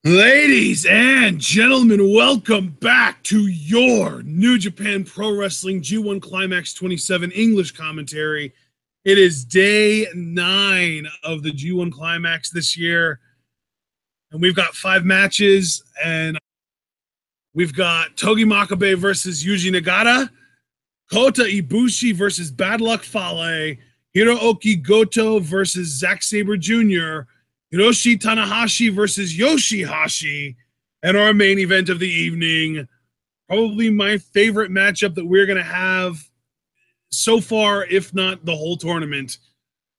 Ladies and gentlemen, welcome back to your New Japan Pro Wrestling G1 Climax 27 English commentary. It is day 9 of the G1 Climax this year, and we've got 5 matches, and we've got Togi Makabe versus Yuji Nagata, Kota Ibushi versus Bad Luck Fale, Hirooki Goto versus Zack Sabre Jr., Hiroshi Tanahashi versus YOSHI-HASHI, and our main event of the evening, probably my favorite matchup that we're going to have so far, if not the whole tournament,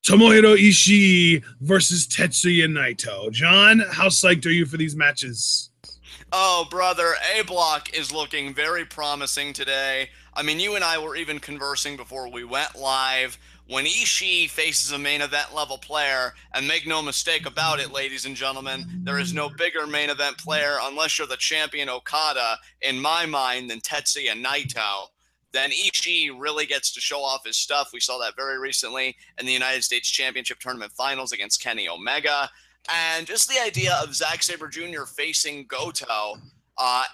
Tomohiro Ishii versus Tetsuya Naito. John, how psyched are you for these matches? Oh, brother, A Block is looking very promising today. I mean, you and I were even conversing before we went live. When Ishii faces a main event level player, and make no mistake about it, ladies and gentlemen, there is no bigger main event player, unless you're the champion Okada, in my mind, than Tetsuya Naito. Then Ishii really gets to show off his stuff. We saw that very recently in the United States Championship Tournament Finals against Kenny Omega. And just the idea of Zack Sabre Jr. facing Goto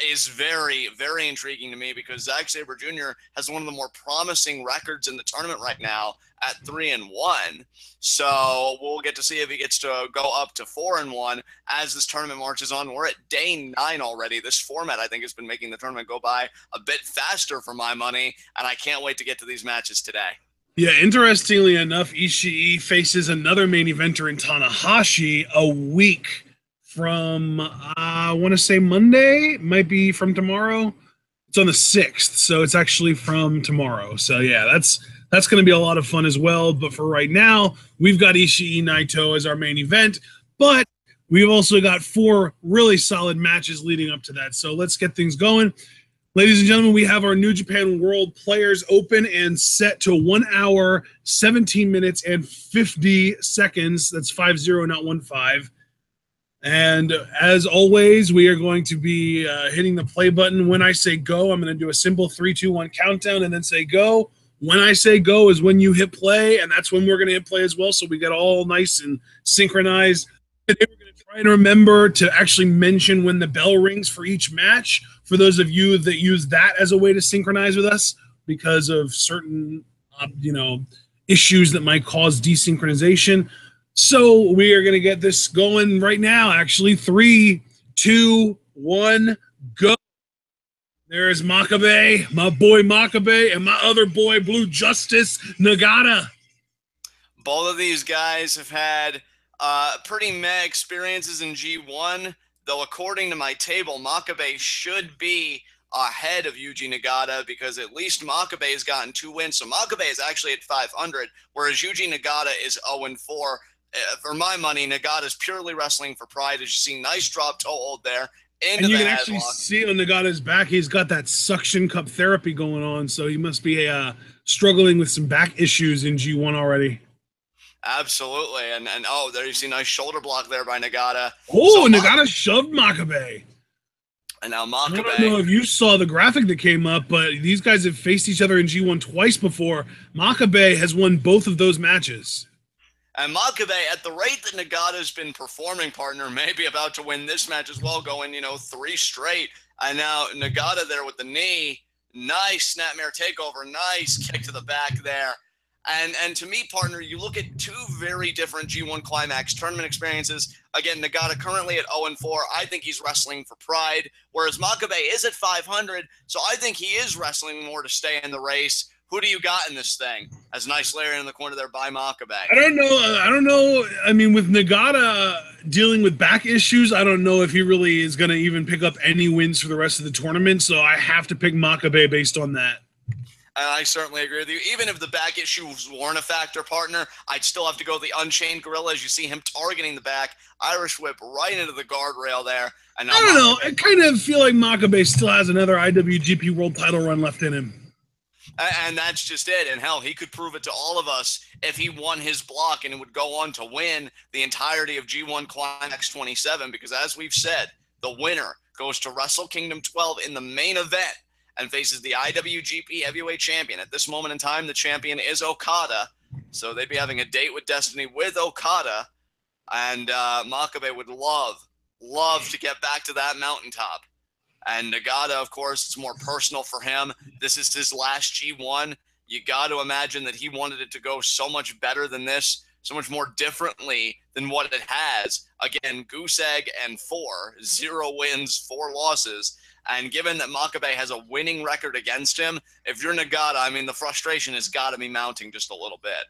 is very, very intriguing to me, because Zack Sabre Jr. has one of the more promising records in the tournament right now at 3-1. So we'll get to see if he gets to go up to 4-1 as this tournament marches on. We're at day 9 already. This format, I think, has been making the tournament go by a bit faster for my money, and I can't wait to get to these matches today. Yeah, interestingly enough, Ishii faces another main eventer in Tanahashi a week from, I want to say Monday, might be from tomorrow. It's on the 6th, so it's actually from tomorrow. So yeah, that's going to be a lot of fun as well. But for right now, we've got Ishii Naito as our main event, but we've also got 4 really solid matches leading up to that. So let's get things going. Ladies and gentlemen, we have our New Japan World Players open and set to 1 hour, 17 minutes, and 50 seconds. That's 5-0, not 1-5. And as always, we are going to be hitting the play button. When I say go, I'm going to do a simple 3, 2, 1 countdown and then say go. When I say go is when you hit play, and that's when we're going to hit play as well, so we get all nice and synchronized. Today we're going to try and remember to actually mention when the bell rings for each match, for those of you that use that as a way to synchronize with us because of certain issues that might cause desynchronization. So we are going to get this going right now. Actually, 3, 2, 1, go. There's Makabe, my boy Makabe, and my other boy, Blue Justice, Nagata. Both of these guys have had pretty meh experiences in G1, though according to my table, Makabe should be ahead of Yuji Nagata, because at least Makabe has gotten 2 wins. So Makabe is actually at 500, whereas Yuji Nagata is 0-4. For my money, Nagata is purely wrestling for pride. As you see, nice drop toe hold there. And you can actually see on Nagata's back, he's got that suction cup therapy going on, so he must be struggling with some back issues in G1 already. Absolutely. And oh, there you see nice shoulder block there by Nagata. Oh, so Nagata shoved Makabe. And now Makabe. I don't know if you saw the graphic that came up, but these guys have faced each other in G1 twice before. Makabe has won both of those matches. And Makabe, at the rate that Nagata's been performing, partner, may be about to win this match as well, going, 3 straight. And now Nagata there with the knee. Nice snapmare takeover. Nice kick to the back there. And to me, partner, you look at 2 very different G1 Climax tournament experiences. Again, Nagata currently at 0-4. I think he's wrestling for pride, whereas Makabe is at 500. So I think he is wrestling more to stay in the race. Who do you got in this thing? As nice layer in the corner there by Makabe. I don't know. I mean, with Nagata dealing with back issues, I don't know if he really is going to even pick up any wins for the rest of the tournament. So I have to pick Makabe based on that. And I certainly agree with you. Even if the back issues weren't a factor, partner, I'd still have to go the Unchained Gorilla, as you see him targeting the back. Irish whip right into the guardrail there. And now I don't know. I kind of feel like Makabe still has another IWGP World title run left in him. And that's just it. And hell, he could prove it to all of us if he won his block and would go on to win the entirety of G1 Climax 27. Because as we've said, the winner goes to Wrestle Kingdom 12 in the main event and faces the IWGP Heavyweight Champion. At this moment in time, the champion is Okada. So they'd be having a date with Destiny with Okada. And Makabe would love love to get back to that mountaintop. And Nagata, of course, it's more personal for him. This is his last G1. You got to imagine that he wanted it to go so much better than this, so much more differently than what it has. Again, goose egg and 4, 0 wins, 4 losses. And given that Makabe has a winning record against him, if you're Nagata, I mean, the frustration has got to be mounting just a little bit.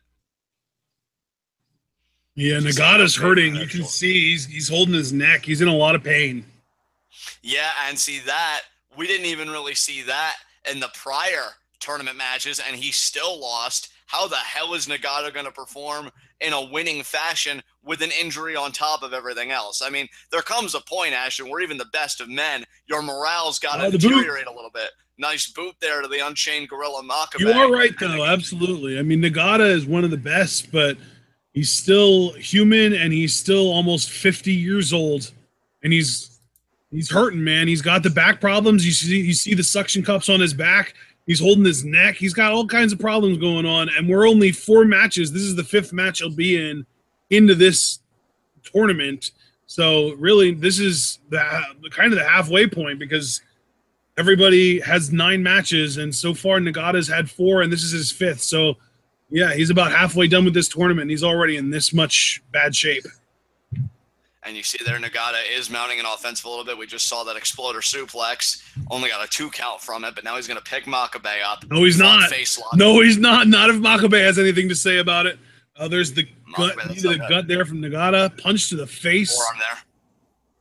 Yeah, Nagata's hurting. You can see he's holding his neck. He's in a lot of pain. Yeah, and see that, we didn't even really see that in the prior tournament matches, and he still lost. How the hell is Nagata going to perform in a winning fashion with an injury on top of everything else? I mean, there comes a point, Ashton, where even the best of men, your morale's got to deteriorate a little bit. Nice boot there to the Unchained Gorilla Makabe. You are right, though. Absolutely. I mean, Nagata is one of the best, but he's still human, and he's still almost 50 years old, and he's hurting, man. He's got the back problems. You see the suction cups on his back. He's holding his neck. He's got all kinds of problems going on, and we're only 4 matches. This is the 5th match he'll be into this tournament. So really, this is the kind of the halfway point, because everybody has 9 matches, and so far Nagata's had 4, and this is his 5th. So yeah, he's about halfway done with this tournament, and he's already in this much bad shape. And you see there, Nagata is mounting an offensive a little bit. We just saw that exploder suplex. Only got a 2 count from it, but now he's going to pick Makabe up. No, he's not. No, he's not. Not if Makabe has anything to say about it. There's the gut there from Nagata. Punch to the face. Forearm there.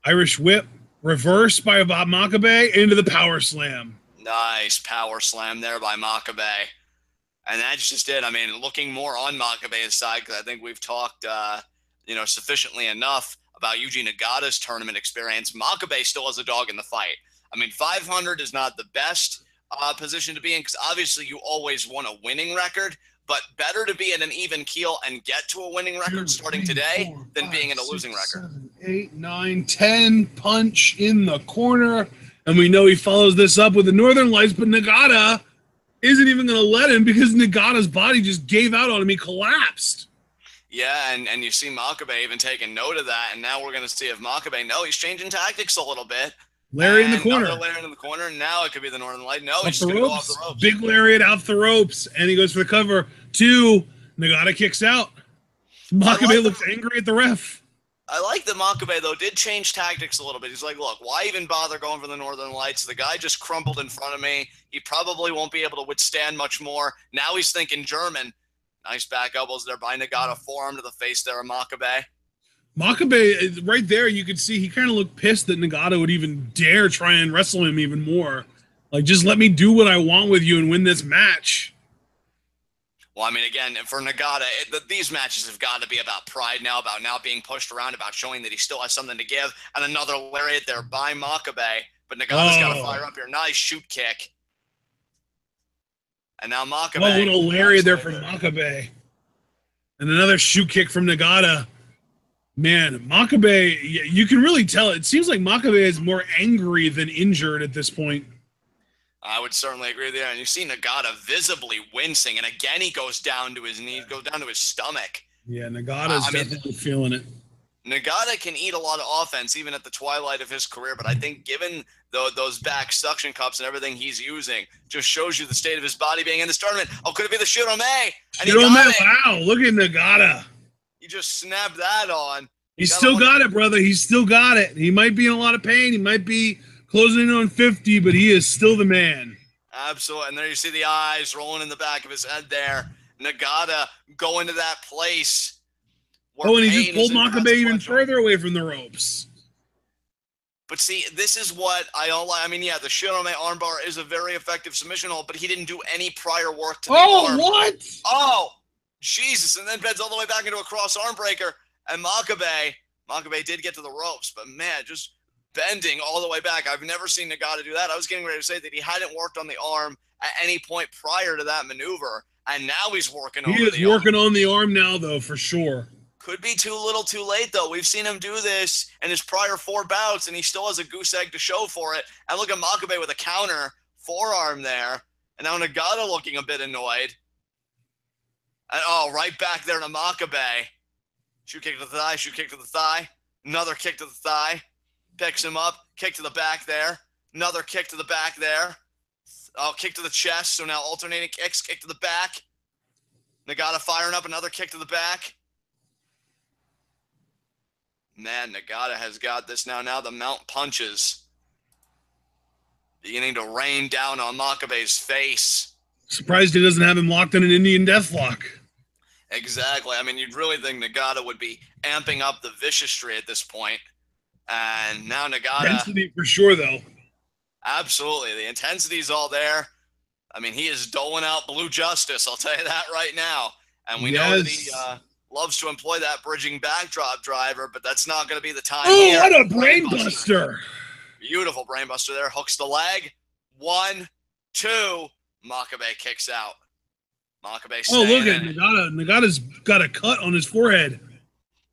Irish whip. Reverse by Makabe into the power slam. Nice power slam there by Makabe. And that's just it. I mean, looking more on Makabe's side, because I think we've talked, sufficiently enough about Yuji Nagata's tournament experience. Makabe still has a dog in the fight. I mean, 500 is not the best position to be in, because obviously you always want a winning record, but better to be at an even keel and get to a winning record starting today than being in a losing record. 7, 8, 9, 10, punch in the corner. And we know he follows this up with the Northern Lights, but Nagata isn't even going to let him, because Nagata's body just gave out on him. He collapsed. Yeah, and you see Makabe even taking note of that, and now we're going to see if Makabe, he's changing tactics a little bit. Lariat in the corner. Lariat in the corner, and now it could be the Northern Light. No, he's going to go off the ropes. Big Lariat out the ropes, and he goes for the cover. 2, Nagata kicks out. Makabe looks angry at the ref. I like that Makabe, though, did change tactics a little bit. He's like, look, why even bother going for the Northern Lights? The guy just crumpled in front of me. He probably won't be able to withstand much more. Now he's thinking German. Nice back elbows there by Nagata. Forearm to the face there of Makabe. Makabe, right there, you could see he kind of looked pissed that Nagata would even dare try and wrestle him even more. Like, just let me do what I want with you and win this match. Well, I mean, again, for Nagata, these matches have got to be about pride now, about now being pushed around, about showing that he still has something to give. And another lariat there by Makabe. But Nagata's got to fire up here. Nice shoot kick. And now Makabe. Oh, what a lariat there from Makabe. And another shoot kick from Nagata. Man, Makabe, you can really tell. It seems like Makabe is more angry than injured at this point. I would certainly agree there. And you see Nagata visibly wincing. And again, he goes down to his knees, goes down to his stomach. Yeah, Nagata's definitely feeling it. Nagata can eat a lot of offense even at the twilight of his career, but I think given those back suction cups and everything he's using, just shows you the state of his body being in this tournament. Oh, could it be the Shirome? Wow, look at Nagata. You just snapped that on. He's still got it, brother. He's still got it. He might be in a lot of pain. He might be closing in on 50, but he is still the man. Absolutely. And there you see the eyes rolling in the back of his head there. Nagata going to that place. Oh, and he just pulled Makabe even further away from the ropes. But see, this is what I mean, yeah, the Shirome armbar is a very effective submission hold, but he didn't do any prior work to the arm. What? Oh, Jesus. And then bends all the way back into a cross arm breaker. And Makabe did get to the ropes, but man, just bending all the way back. I've never seen Nagata do that. I was getting ready to say that he hadn't worked on the arm at any point prior to that maneuver, and now he's working on the arm. He is working on the arm now, though, for sure. Could be too little too late, though. We've seen him do this in his prior 4 bouts, and he still has a goose egg to show for it. And look at Makabe with a counter forearm there. And now Nagata looking a bit annoyed. And right back there to Makabe. Shoot kick to the thigh, shoot kick to the thigh. Another kick to the thigh. picks him up, kick to the back there, another kick to the back there. Oh, kick to the chest, so now alternating kicks, kick to the back. Nagata firing up another kick to the back. Man, Nagata has got this now. Now the mount punches beginning to rain down on Makabe's face. Surprised he doesn't have him locked in an Indian deathlock. Exactly. I mean, you'd really think Nagata would be amping up the viciousry at this point. And now Nagata... Intensity for sure, though. Absolutely. The intensity's all there. I mean, he is doling out blue justice, I'll tell you that right now. And we know that he loves to employ that bridging backdrop driver, but that's not going to be the time here. Oh, what a brainbuster. Beautiful brainbuster there. Hooks the leg. 1, 2. Makabe kicks out. Makabe oh, look at Nagata. Nagata's got a cut on his forehead.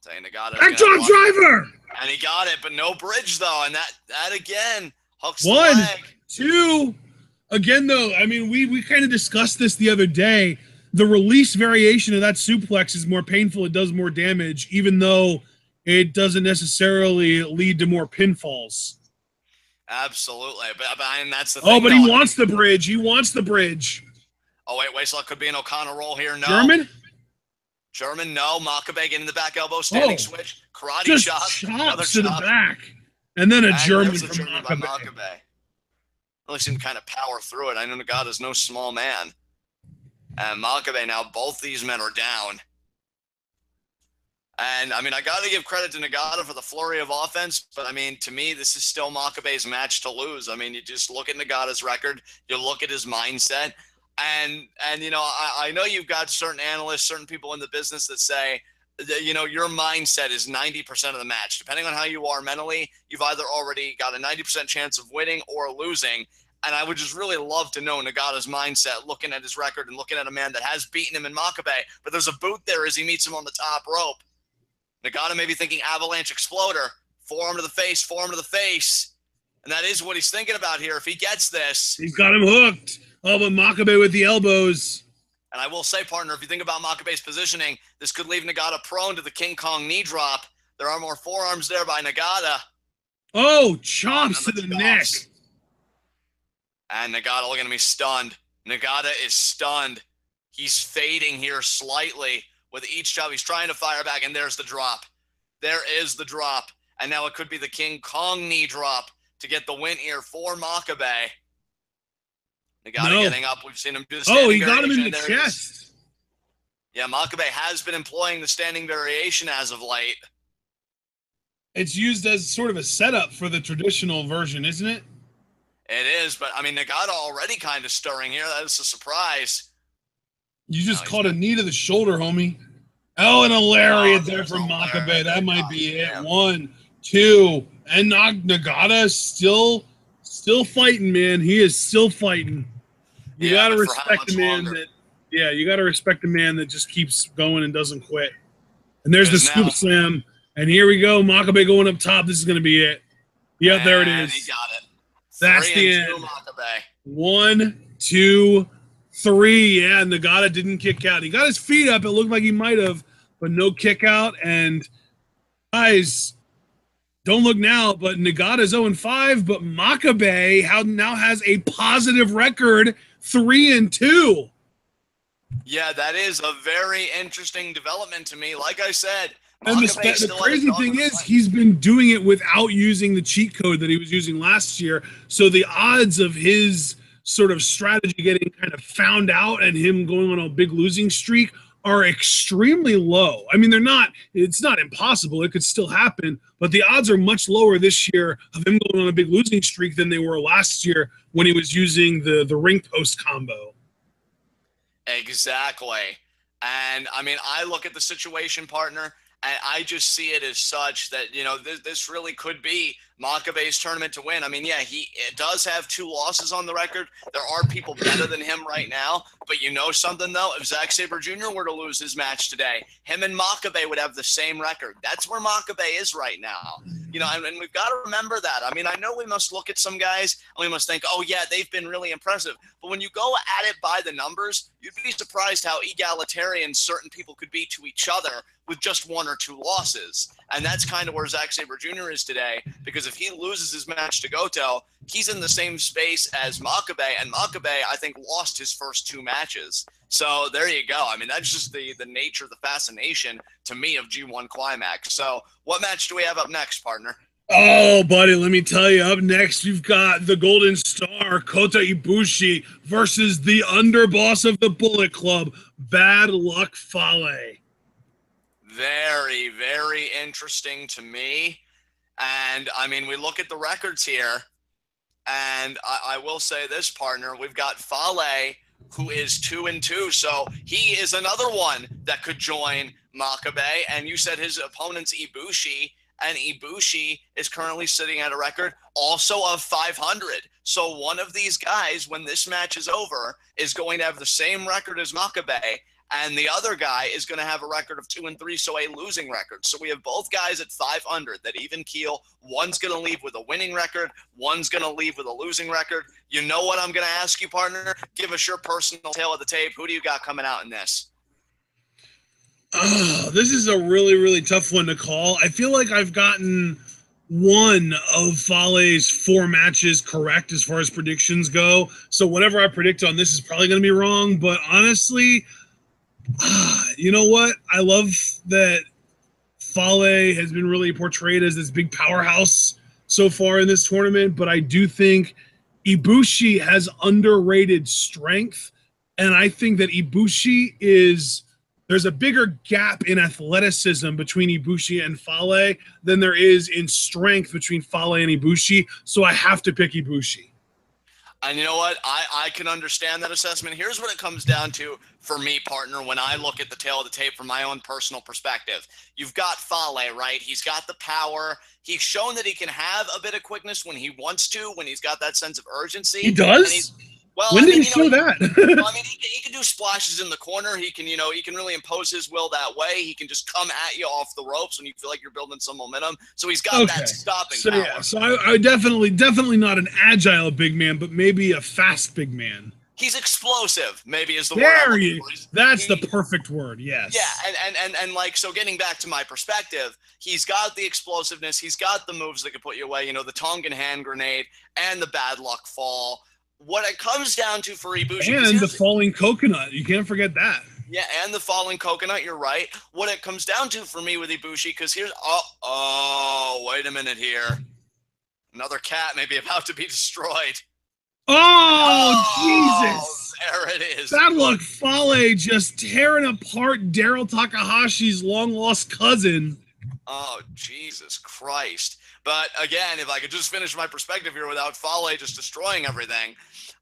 Saying Nagata. Backdrop driver! And he got it, but no bridge, though. And that again, hooks 1, the leg. 2. Again, though, I mean, we kind of discussed this the other day. The release variation of that suplex is more painful. It does more damage, even though it doesn't necessarily lead to more pinfalls. Absolutely. But and that's the thing. Oh, but he wants the bridge. He wants the bridge. Oh, wait. So it could be an O'Connor roll here. No. German, no. Makabe getting the back elbow, standing switch. Karate just chop. Chops to the back. And then a German from Makabe. Really seemed to kind of power through it. I know Nagata's no small man. And Makabe now, both these men are down. And, I mean, I got to give credit to Nagata for the flurry of offense, but, I mean, to me, this is still Makabe's match to lose. I mean, you just look at Nagata's record, you look at his mindset, and you know, I know you've got certain analysts, certain people in the business that say, that, you know, your mindset is 90% of the match. Depending on how you are mentally, you've either already got a 90% chance of winning or losing. And I would just really love to know Nagata's mindset, looking at his record and looking at a man that has beaten him in Makabe, but there's a boot there as he meets him on the top rope. Nagata may be thinking avalanche exploder, forearm to the face, and that is what he's thinking about here. If he gets this, he's got him hooked. Oh, but Makabe with the elbows. And I will say, partner, if you think about Makabe's positioning, this could leave Nagata prone to the King Kong knee drop. There are more forearms there by Nagata. Oh, chops to the neck. And Nagata looking to be stunned. Nagata is stunned. He's fading here slightly with each chop. He's trying to fire back, and there's the drop. There is the drop. And now it could be the King Kong knee drop to get the win here for Makabe. Nagata getting up. We've seen him do the standing he got him in the chest. Yeah, Makabe has been employing the standing variation as of late. It's used as sort of a setup for the traditional version, isn't it? It is, but I mean, Nagata already kind of stirring here. That is a surprise. You just caught a knee to the shoulder, homie. Oh, and a lariat there from Makabe. That might be it. Yeah. 1, 2, and Nagata still fighting, man. He is still fighting. You gotta respect the man that. Yeah, you gotta respect the man that just keeps going and doesn't quit. And there's the scoop slam, and here we go. Makabe going up top. This is gonna be it. Yep, there it is. He got it. That's the end. 1, 2, 3. Yeah, Nagata didn't kick out. He got his feet up. It looked like he might have, but no kick out. And guys, don't look now, but Nagata's 0-5, but Makabe now has a positive record, 3-2. Yeah, that is a very interesting development to me. Like I said, and the crazy thing is, he's been doing it without using the cheat code that he was using last year. So the odds of his sort of strategy getting kind of found out and him going on a big losing streak are extremely low. I mean, it's not impossible. It could still happen, but the odds are much lower this year of him going on a big losing streak than they were last year when he was using the ring post combo. Exactly. And I mean, I look at the situation, partner, and I just see it as such that, you know, this really could be Makabe's tournament to win. I mean, yeah, it does have 2 losses on the record. There are people better than him right now. But you know something, though? If Zack Sabre Jr. were to lose his match today, him and Makabe would have the same record. That's where Makabe is right now. You know, and we've got to remember that. I mean, I know we must look at some guys and we must think, oh, yeah, they've been really impressive. But when you go at it by the numbers, you'd be surprised how egalitarian certain people could be to each other with just 1 or 2 losses. And that's kind of where Zack Sabre Jr. is today, because if he loses his match to Goto, he's in the same space as Makabe, and Makabe, I think, lost his first 2 matches. So there you go. I mean, that's just the nature, the fascination to me of G1 Climax. So what match do we have up next, partner? Oh, buddy, let me tell you, up next, you've got the Golden Star, Kota Ibushi, versus the underboss of the Bullet Club, Bad Luck Fale. Very, very interesting to me. And, I mean, we look at the records here, and I will say this, partner, we've got Fale, who is 2-2, so he is another one that could join Makabe, and you said his opponent's Ibushi, and Ibushi is currently sitting at a record also of 500. So one of these guys, when this match is over, is going to have the same record as Makabe, and the other guy is going to have a record of 2-3, so a losing record. So we have both guys at 500 that even keel. One's going to leave with a winning record. One's going to leave with a losing record. You know what I'm going to ask you, partner? Give us your personal tale of the tape. Who do you got coming out in this? Oh, this is a really, really tough one to call. I feel like I've gotten one of Fale's 4 matches correct as far as predictions go. So whatever I predict on this is probably going to be wrong. But honestly, you know what? I love that Fale has been really portrayed as this big powerhouse so far in this tournament. But I do think Ibushi has underrated strength. And I think that Ibushi is... There's a bigger gap in athleticism between Ibushi and Fale than there is in strength between Fale and Ibushi. So I have to pick Ibushi. And you know what? I can understand that assessment. Here's what it comes down to for me, partner, when I look at the tail of the tape from my own personal perspective. You've got Fale, right? He's got the power. He's shown that he can have a bit of quickness when he wants to, when he's got that sense of urgency. He does? Well, when did he show that? Well, I mean, he can do splashes in the corner. He can, he can really impose his will that way. He can just come at you off the ropes when you feel like you're building some momentum. So he's got that stopping power. Yeah, so I definitely not an agile big man, but maybe a fast big man. He's explosive, maybe is the word. There you go. That's the perfect word, yes. Yeah, and like, so getting back to my perspective, he's got the explosiveness. He's got the moves that could put you away, the Tongan hand grenade and the bad luck fall. What it comes down to for Ibushi... And the falling coconut. You can't forget that. Yeah, and the falling coconut. You're right. What it comes down to for me with Ibushi, because here's... Oh, wait a minute here. Another cat may be about to be destroyed. Oh, Jesus. There it is. That look, Fale just tearing apart Daryl Takahashi's long-lost cousin. Oh, Jesus Christ. But again, if I could just finish my perspective here without Fale just destroying everything,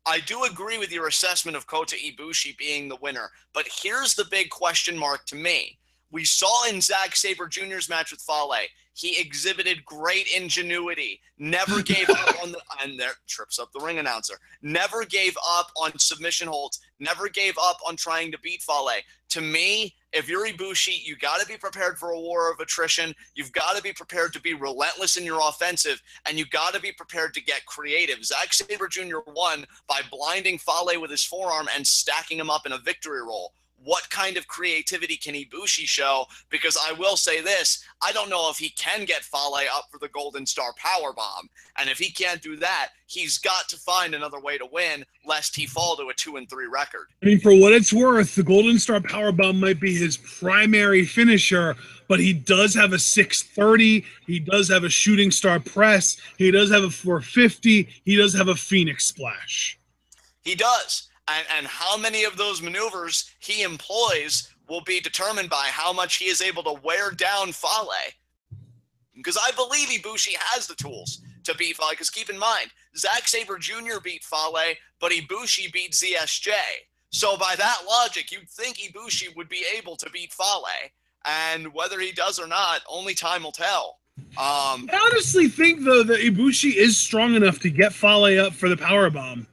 I do agree with your assessment of Kota Ibushi being the winner. But here's the big question mark to me. We saw in Zack Sabre Jr.'s match with Fale, he exhibited great ingenuity, never gave up on the, and there trips up the ring announcer, never gave up on submission holds, never gave up on trying to beat Fale. To me, if you're Ibushi, you got to be prepared for a war of attrition. You've got to be prepared to be relentless in your offensive, and you got to be prepared to get creative. Zack Sabre Jr. won by blinding Fale with his forearm and stacking him up in a victory roll. What kind of creativity can Ibushi show? Because I will say this, I don't know if he can get Fale up for the Golden Star Powerbomb. And if he can't do that, he's got to find another way to win, lest he fall to a 2-3 record. I mean, for what it's worth, the Golden Star Powerbomb might be his primary finisher, but he does have a 630. He does have a shooting star press. He does have a 450. He does have a Phoenix splash. He does. And how many of those maneuvers he employs will be determined by how much he is able to wear down Fale. Because I believe Ibushi has the tools to beat Fale. Because keep in mind, Zack Sabre Jr. beat Fale, but Ibushi beat ZSJ. So by that logic, you'd think Ibushi would be able to beat Fale. And whether he does or not, only time will tell. I honestly think, though, that Ibushi is strong enough to get Fale up for the powerbomb.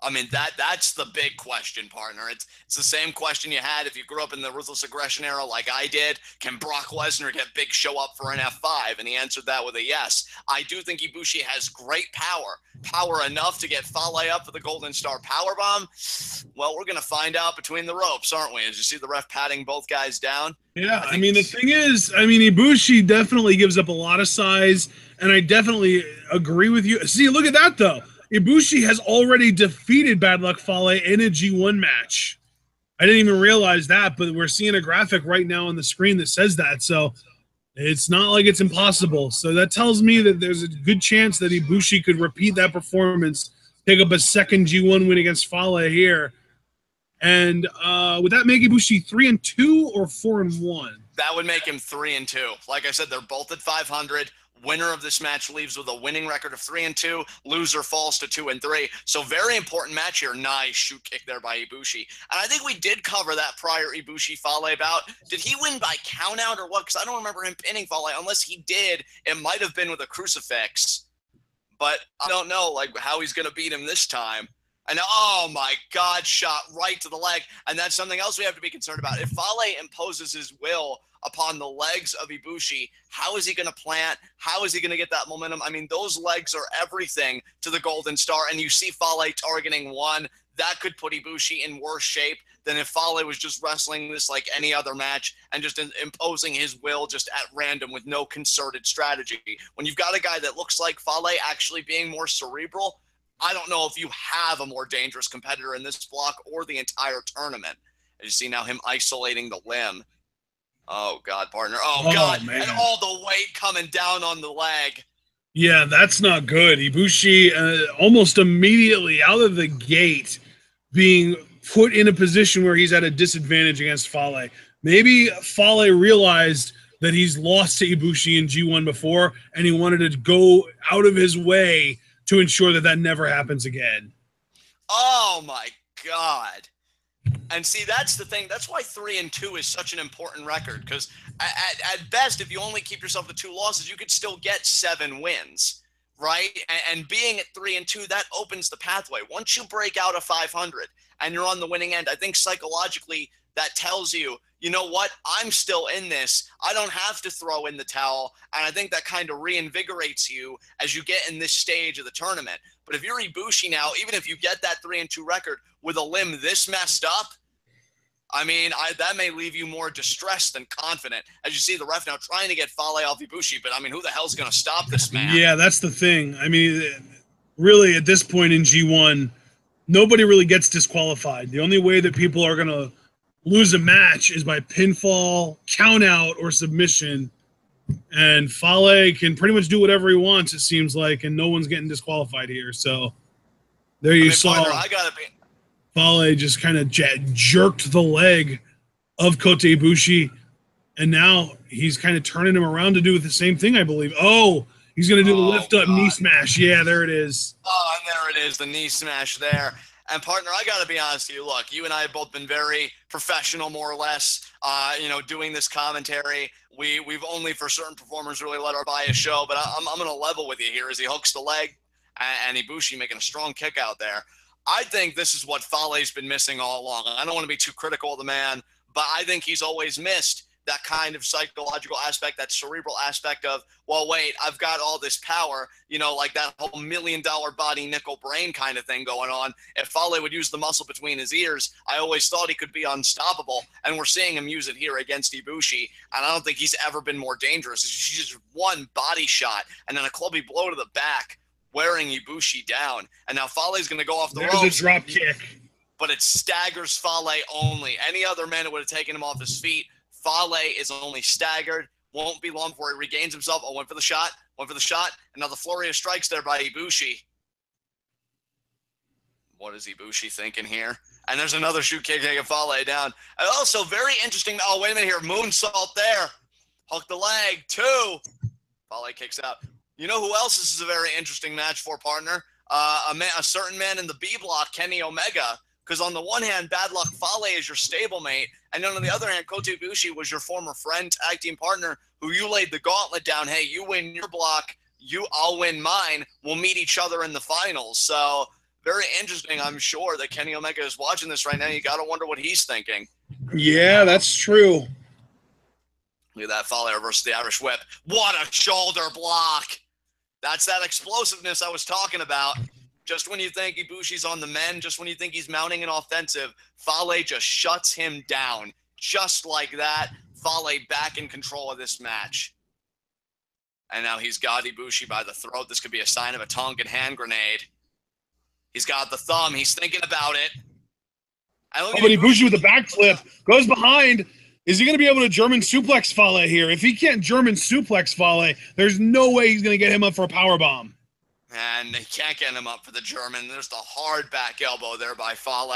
I mean, that's the big question, partner. It's the same question you had if you grew up in the Ruthless Aggression era like I did. Can Brock Lesnar get Big Show up for an F5? And he answered that with a yes. I do think Ibushi has great power enough to get Fale up for the Golden Star Powerbomb. Well, we're going to find out between the ropes, aren't we? As you see the ref patting both guys down. Yeah, I mean, the thing is, I mean, Ibushi definitely gives up a lot of size, and I definitely agree with you. See, look at that, though. Ibushi has already defeated Bad Luck Fale in a G1 match. I didn't even realize that, but we're seeing a graphic right now on the screen that says that, so it's not like it's impossible. So that tells me that there's a good chance that Ibushi could repeat that performance, pick up a second G1 win against Fale here. And would that make Ibushi 3-2 or 4-1? That would make him 3-2. Like I said, they're both at 500. Winner of this match leaves with a winning record of 3-2. Loser falls to 2-3. So very important match here. Nice shoot kick there by Ibushi. And I think we did cover that prior Ibushi-Fale bout. Did he win by countout or what? Because I don't remember him pinning Fale. Unless he did, it might have been with a crucifix. But I don't know like how he's going to beat him this time. And oh my God, shot right to the leg. And that's something else we have to be concerned about. If Fale imposes his will upon the legs of Ibushi, how is he going to plant? How is he going to get that momentum? I mean, those legs are everything to the Golden Star. And you see Fale targeting one. That could put Ibushi in worse shape than if Fale was just wrestling this like any other match and just imposing his will just at random with no concerted strategy. When you've got a guy that looks like Fale actually being more cerebral, I don't know if you have a more dangerous competitor in this block or the entire tournament. As you see now him isolating the limb. Oh, God, partner. Oh, God. Man. And all the weight coming down on the leg. Yeah, that's not good. Ibushi almost immediately out of the gate being put in a position where he's at a disadvantage against Fale. Maybe Fale realized that he's lost to Ibushi in G1 before, and he wanted to go out of his way to ensure that that never happens again. Oh, my God. And see, that's the thing. That's why 3-2 is such an important record, because at best, if you only keep yourself to 2 losses, you could still get 7 wins, right? And being at 3-2, that opens the pathway. Once you break out of 500 and you're on the winning end, I think psychologically that tells you, you know what, I'm still in this. I don't have to throw in the towel. And I think that kind of reinvigorates you as you get in this stage of the tournament. But if you're Ibushi now, even if you get that 3-2 record with a limb this messed up, I mean, that may leave you more distressed than confident. As you see the ref now trying to get Fale off Ibushi, but I mean, who the hell's going to stop this man? Yeah, that's the thing. I mean, really at this point in G1, nobody really gets disqualified. The only way that people are going to lose a match is by pinfall, count out, or submission. And Fale can pretty much do whatever he wants, it seems like, and no one's getting disqualified here. So there you saw. Partner, I gotta be. Fale just kind of jerked the leg of Kota Ibushi, and now he's kind of turning him around to do the same thing, I believe. Oh, he's going to do the lift-up knee smash. Yeah, there it is. Oh, and there it is, the knee smash there. And, partner, I got to be honest with you. Look, you and I have both been very professional, more or less, doing this commentary. We've only, for certain performers, really let our bias show. But I'm going to level with you here as he hooks the leg and Ibushi making a strong kick out there. I think this is what Fale's been missing all along. I don't want to be too critical of the man, but I think he's always missed that kind of psychological aspect, that cerebral aspect of, well, wait, I've got all this power, like that whole $1 million body nickel brain kind of thing going on. If Fale would use the muscle between his ears, I always thought he could be unstoppable, and we're seeing him use it here against Ibushi, and I don't think he's ever been more dangerous. He's just one body shot and then a clubby blow to the back, wearing Ibushi down. And now Fale's going to go off the ropes. There's a drop kick. But it staggers Fale only. Any other man would have taken him off his feet. Fale is only staggered. Won't be long before he regains himself. Oh, went for the shot. Another flurry of strikes there by Ibushi. What is Ibushi thinking here? And there's another shoot kick taking Fale down. And also very interesting. Oh, wait a minute here. Moonsault there. Hook the leg. 2. Fale kicks out. You know who else this is a very interesting match for, partner? A certain man in the B block, Kenny Omega. Because on the one hand, Bad Luck Fale is your stablemate, and then on the other hand, Kota Ibushi was your former friend, tag team partner, who you laid the gauntlet down. Hey, you win your block, I'll win mine. We'll meet each other in the finals. So very interesting. I'm sure that Kenny Omega is watching this right now. You got to wonder what he's thinking. Yeah, that's true. Look at that Fale versus the Irish Whip. What a shoulder block. That's that explosiveness I was talking about. Just when you think Ibushi's on the mend, just when you think he's mounting an offensive, Fale just shuts him down. Just like that, Fale back in control of this match. And now he's got Ibushi by the throat. This could be a sign of a Tongan hand grenade. He's got the thumb. He's thinking about it. But Ibushi with the backflip goes behind. Is he going to be able to German suplex Fale here? If he can't German suplex Fale, there's no way he's going to get him up for a powerbomb. And they can't get him up for the German. There's the hard back elbow there by Fale.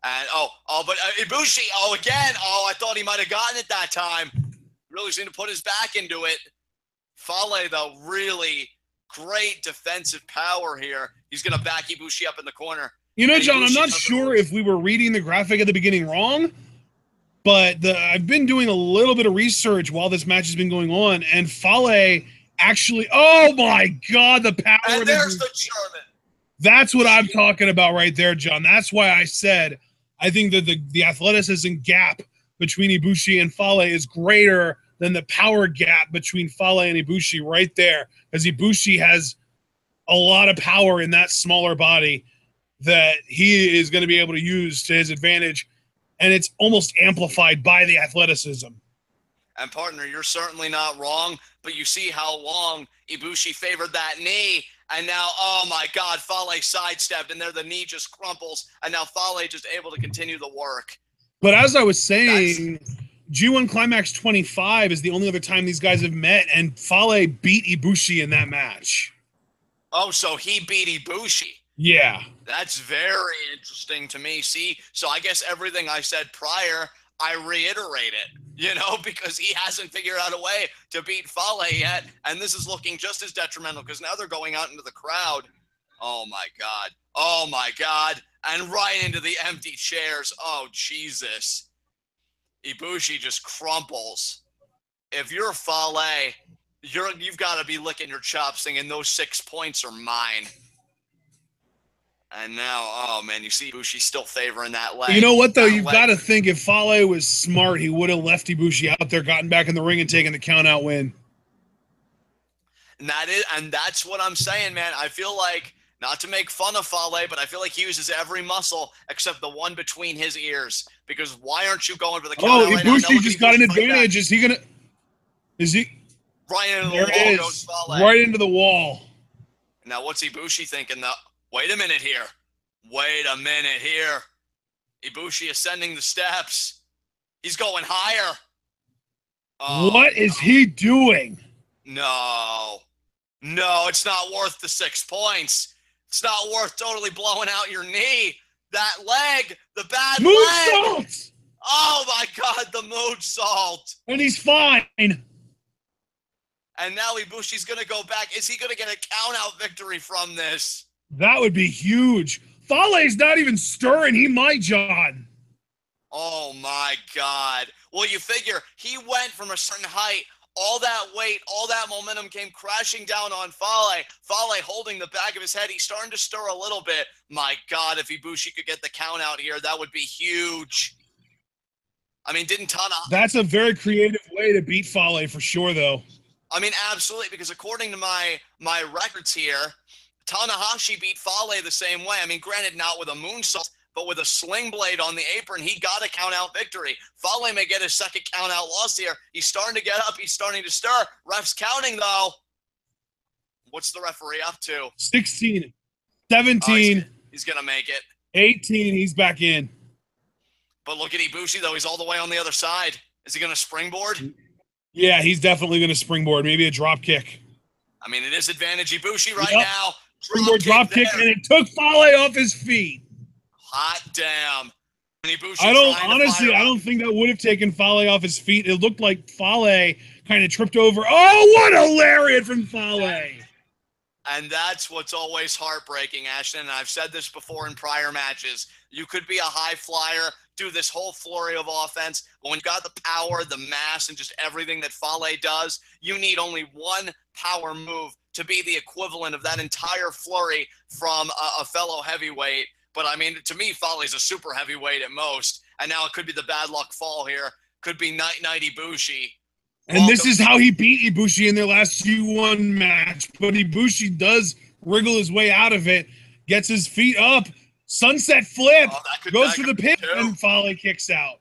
And, but Ibushi, again. I thought he might have gotten it that time. Really seemed to put his back into it. Fale, though, really great defensive power here. He's going to back Ibushi up in the corner. You know, John, I'm not sure if we were reading the graphic at the beginning wrong, but I've been doing a little bit of research while this match has been going on, and Fale actually, oh my God, the power. And there's the German. That's what I'm talking about right there, John. That's why I said I think that the athleticism gap between Ibushi and Fale is greater than the power gap between Fale and Ibushi right there, because Ibushi has a lot of power in that smaller body that he is going to be able to use to his advantage, and it's almost amplified by the athleticism. And partner, you're certainly not wrong, but you see how long Ibushi favored that knee, and now, oh my God, Fale sidestepped, and there the knee just crumples, and now Fale just able to continue the work. But as I was saying, G1 Climax 25 is the only other time these guys have met, and Fale beat Ibushi in that match. Oh, so he beat Ibushi. Yeah. That's very interesting to me. See, so I guess everything I said prior, I reiterate it, because he hasn't figured out a way to beat Fale yet. And this is looking just as detrimental because now they're going out into the crowd. Oh, my God. Oh, my God. And right into the empty chairs. Oh, Jesus. Ibushi just crumples. If you're Fale, you've got to be licking your chops thinking those 6 points are mine. And now, oh man, you see Ibushi still favoring that leg. You know what though? You've got to think if Fale was smart, he would have left Ibushi out there, gotten back in the ring, and taken the count-out win. And that's what I'm saying, man. I feel like, not to make fun of Fale, but I feel like he uses every muscle except the one between his ears. Because why aren't you going for the count-out right now? Ibushi just got an advantage. Is he? Right into the wall goes Fale. Right into the wall. Now what's Ibushi thinking though? Wait a minute here. Wait a minute here. Ibushi ascending the steps. He's going higher. Oh, what is he doing? No. No, it's not worth the 6 points. It's not worth totally blowing out your knee. That leg, the bad leg. Moonsault! Oh my God, the moonsault. And he's fine. And now Ibushi's going to go back. Is he going to get a count-out victory from this? That would be huge. Fale's not even stirring. He might, John. Oh, my God. Well, you figure he went from a certain height. All that weight, all that momentum came crashing down on Fale. Fale holding the back of his head. He's starting to stir a little bit. My God, if Ibushi could get the count out here, that would be huge. I mean, didn't Tanahashi... That's a very creative way to beat Fale for sure, though. I mean, absolutely, because according to my records here, Tanahashi beat Fale the same way. I mean, granted, not with a moonsault, but with a sling blade on the apron, he got a count-out victory. Fale may get his second count-out loss here. He's starting to get up. He's starting to stir. Ref's counting, though. What's the referee up to? 16, 17. He's going to make it. 18, he's back in. But look at Ibushi, though. He's all the way on the other side. Is he going to springboard? Yeah, he's definitely going to springboard. Maybe a drop kick. I mean, it is advantage Ibushi right now. Springboard drop kick, and it took Fale off his feet. Hot damn. I don't think that would have taken Fale off his feet. It looked like Fale kind of tripped over. Oh, what a lariat from Fale. And that's what's always heartbreaking, Ashton. And I've said this before in prior matches. You could be a high flyer, do this whole flurry of offense, but when you've got the power, the mass, and just everything that Fale does, you need only one power move to be the equivalent of that entire flurry from a fellow heavyweight. But I mean, to me, Fale's a super heavyweight at most. And now it could be the bad luck fall here. Could be Night Ibushi. And this is how he beat Ibushi in their last G1 match. But Ibushi does wriggle his way out of it, gets his feet up, sunset flip, goes for the pin, and Fale kicks out.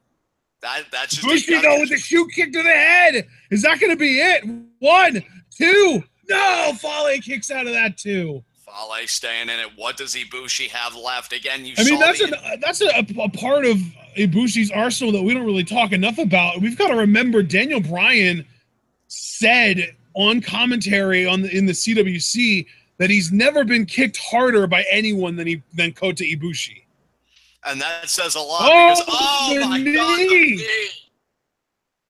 That's just Ibushi, though, with the shoe kick to the head. Is that going to be it? 1, 2. No, Fale kicks out of that too. Fale staying in it. What does Ibushi have left? Again, that's a part of Ibushi's arsenal that we don't really talk enough about. We've got to remember Daniel Bryan said on commentary in the CWC that he's never been kicked harder by anyone than Kota Ibushi. And that says a lot because my knee. God, the knee.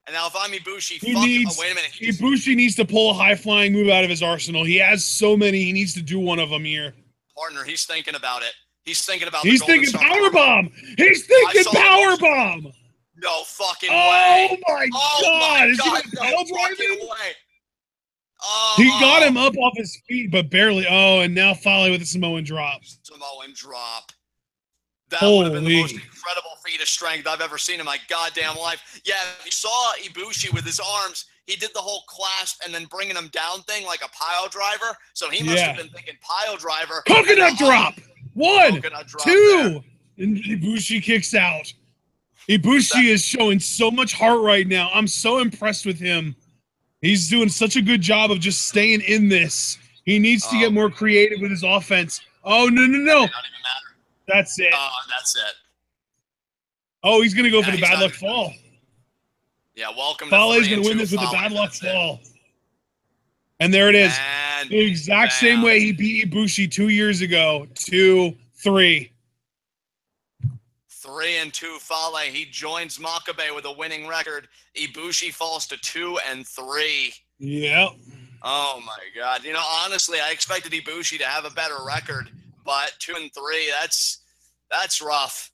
And now if I'm Ibushi, wait a minute. Ibushi needs to pull a high-flying move out of his arsenal. He has so many. He needs to do one of them here. Partner, he's thinking about it. He's thinking about He's thinking powerbomb. He's thinking powerbomb. No fucking way. Oh my God. Is he pile driving? He got him up off his feet, but barely. Oh, and now Fale with a Samoan drop. That would have been the most incredible feat of strength I've ever seen in my goddamn life. Yeah, you saw Ibushi with his arms. He did the whole clasp and then bringing him down thing like a pile driver. So he must have been thinking pile driver. Coconut drop. 1, 2. And Ibushi kicks out. Ibushi is showing so much heart right now. I'm so impressed with him. He's doing such a good job of just staying in this. He needs to get more creative with his offense. Oh, no. Not even matter. That's it. That's it. Oh, he's going to go for the bad luck fall. Yeah, welcome to Fale's going to win this with the bad luck fall. And there it is. The exact same way he beat Ibushi 2 years ago. 2, 3. 3-2 Fale. He joins Makabe with a winning record. Ibushi falls to 2 and 3. Yep. Oh my God. You know, honestly, I expected Ibushi to have a better record, but 2 and 3, that's rough.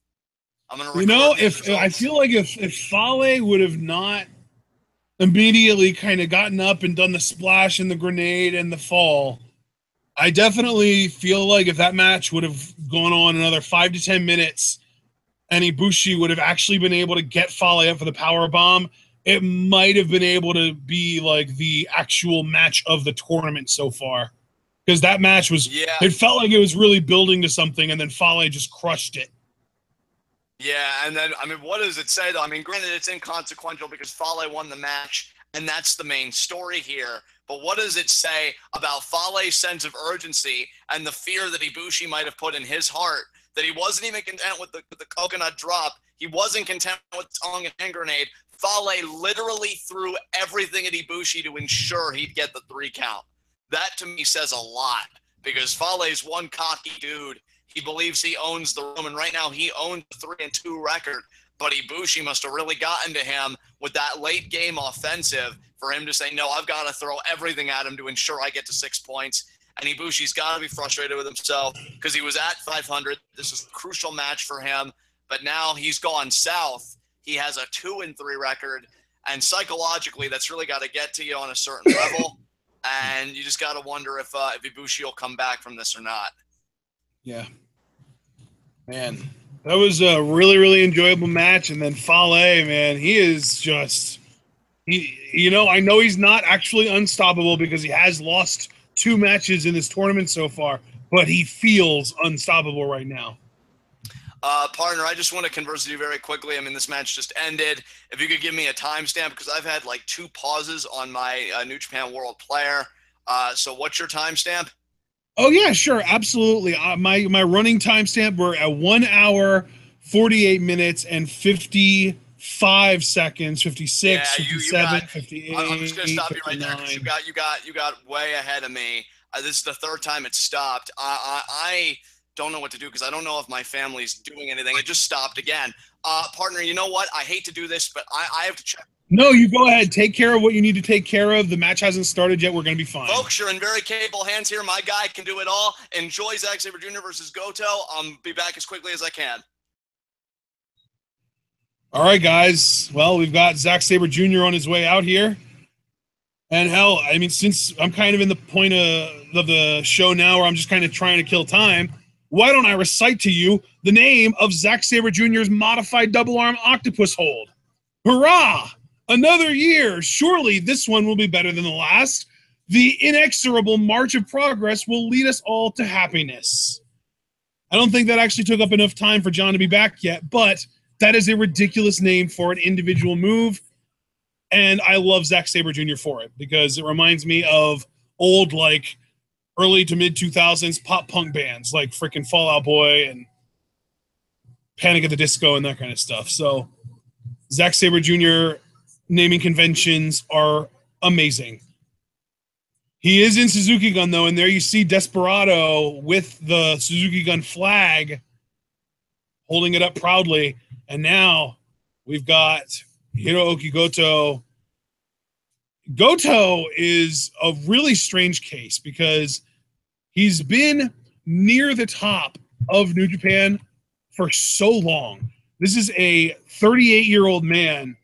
I'm gonna. You know, I feel like if Fale would have not immediately kind of gotten up and done the splash and the grenade and the fall, I definitely feel like if that match would have gone on another 5 to 10 minutes and Ibushi would have actually been able to get Fale up for the power bomb, it might have been able to be like the actual match of the tournament so far. Because that match was, it felt like it was really building to something, and then Fale just crushed it. Yeah, and then, I mean, what does it say, though? I mean, granted, it's inconsequential because Fale won the match, and that's the main story here. But what does it say about Fale's sense of urgency and the fear that Ibushi might have put in his heart, that he wasn't even content with the coconut drop. He wasn't content with the tongue and hand grenade. Fale literally threw everything at Ibushi to ensure he'd get the 3 count. That, to me, says a lot, because Fale's one cocky dude. He believes he owns the room, and right now he owns the 3-2 record. But Ibushi must have really gotten to him with that late game offensive for him to say, no, I've got to throw everything at him to ensure I get to 6 points. And Ibushi's got to be frustrated with himself because he was at 500. This is a crucial match for him. But now he's gone south. He has a 2-3 record. And psychologically, that's really got to get to you on a certain level. And you just got to wonder if Ibushi will come back from this or not. Yeah. Man, that was a really, really enjoyable match. And then Fale, man, he is just, you know, I know he's not actually unstoppable because he has lost 2 matches in this tournament so far, but he feels unstoppable right now. Partner, I just want to converse with you very quickly. I mean, this match just ended. If you could give me a timestamp, because I've had like 2 pauses on my New Japan World Player. So what's your timestamp? Oh, yeah, sure. Absolutely. My running timestamp, we're at 1 hour, 48 minutes, and 55 seconds, 56, 57, 58. I'm just going to stop you right there because you got way ahead of me. This is the 3rd time it stopped. I don't know what to do because I don't know if my family's doing anything. It just stopped again. Partner, you know what? I hate to do this, but I have to check. No, you go ahead. Take care of what you need to take care of. The match hasn't started yet. We're going to be fine. Folks, you're in very capable hands here. My guy can do it all. Enjoy Zack Sabre Jr. versus Goto. I'll be back as quickly as I can. All right, guys. Well, we've got Zack Sabre Jr. on his way out here. And hell, I mean, since I'm kind of in the point of the show now where I'm just kind of trying to kill time, why don't I recite to you the name of Zack Sabre Jr.'s modified double arm octopus hold? Hurrah! Another year. Surely this one will be better than the last. The inexorable march of progress will lead us all to happiness. I don't think that actually took up enough time for John to be back yet, but that is a ridiculous name for an individual move. And I love Zack Sabre Jr. for it because it reminds me of old, like, early to mid 2000s pop punk bands like freaking Fall Out Boy and Panic at the Disco and that kind of stuff. So Zack Sabre Jr. naming conventions are amazing. He is in Suzuki Gun, though, and there you see Desperado with the Suzuki Gun flag holding it up proudly. And now we've got Hirooki Goto. Goto is a really strange case because he's been near the top of New Japan for so long. This is a 38-year-old man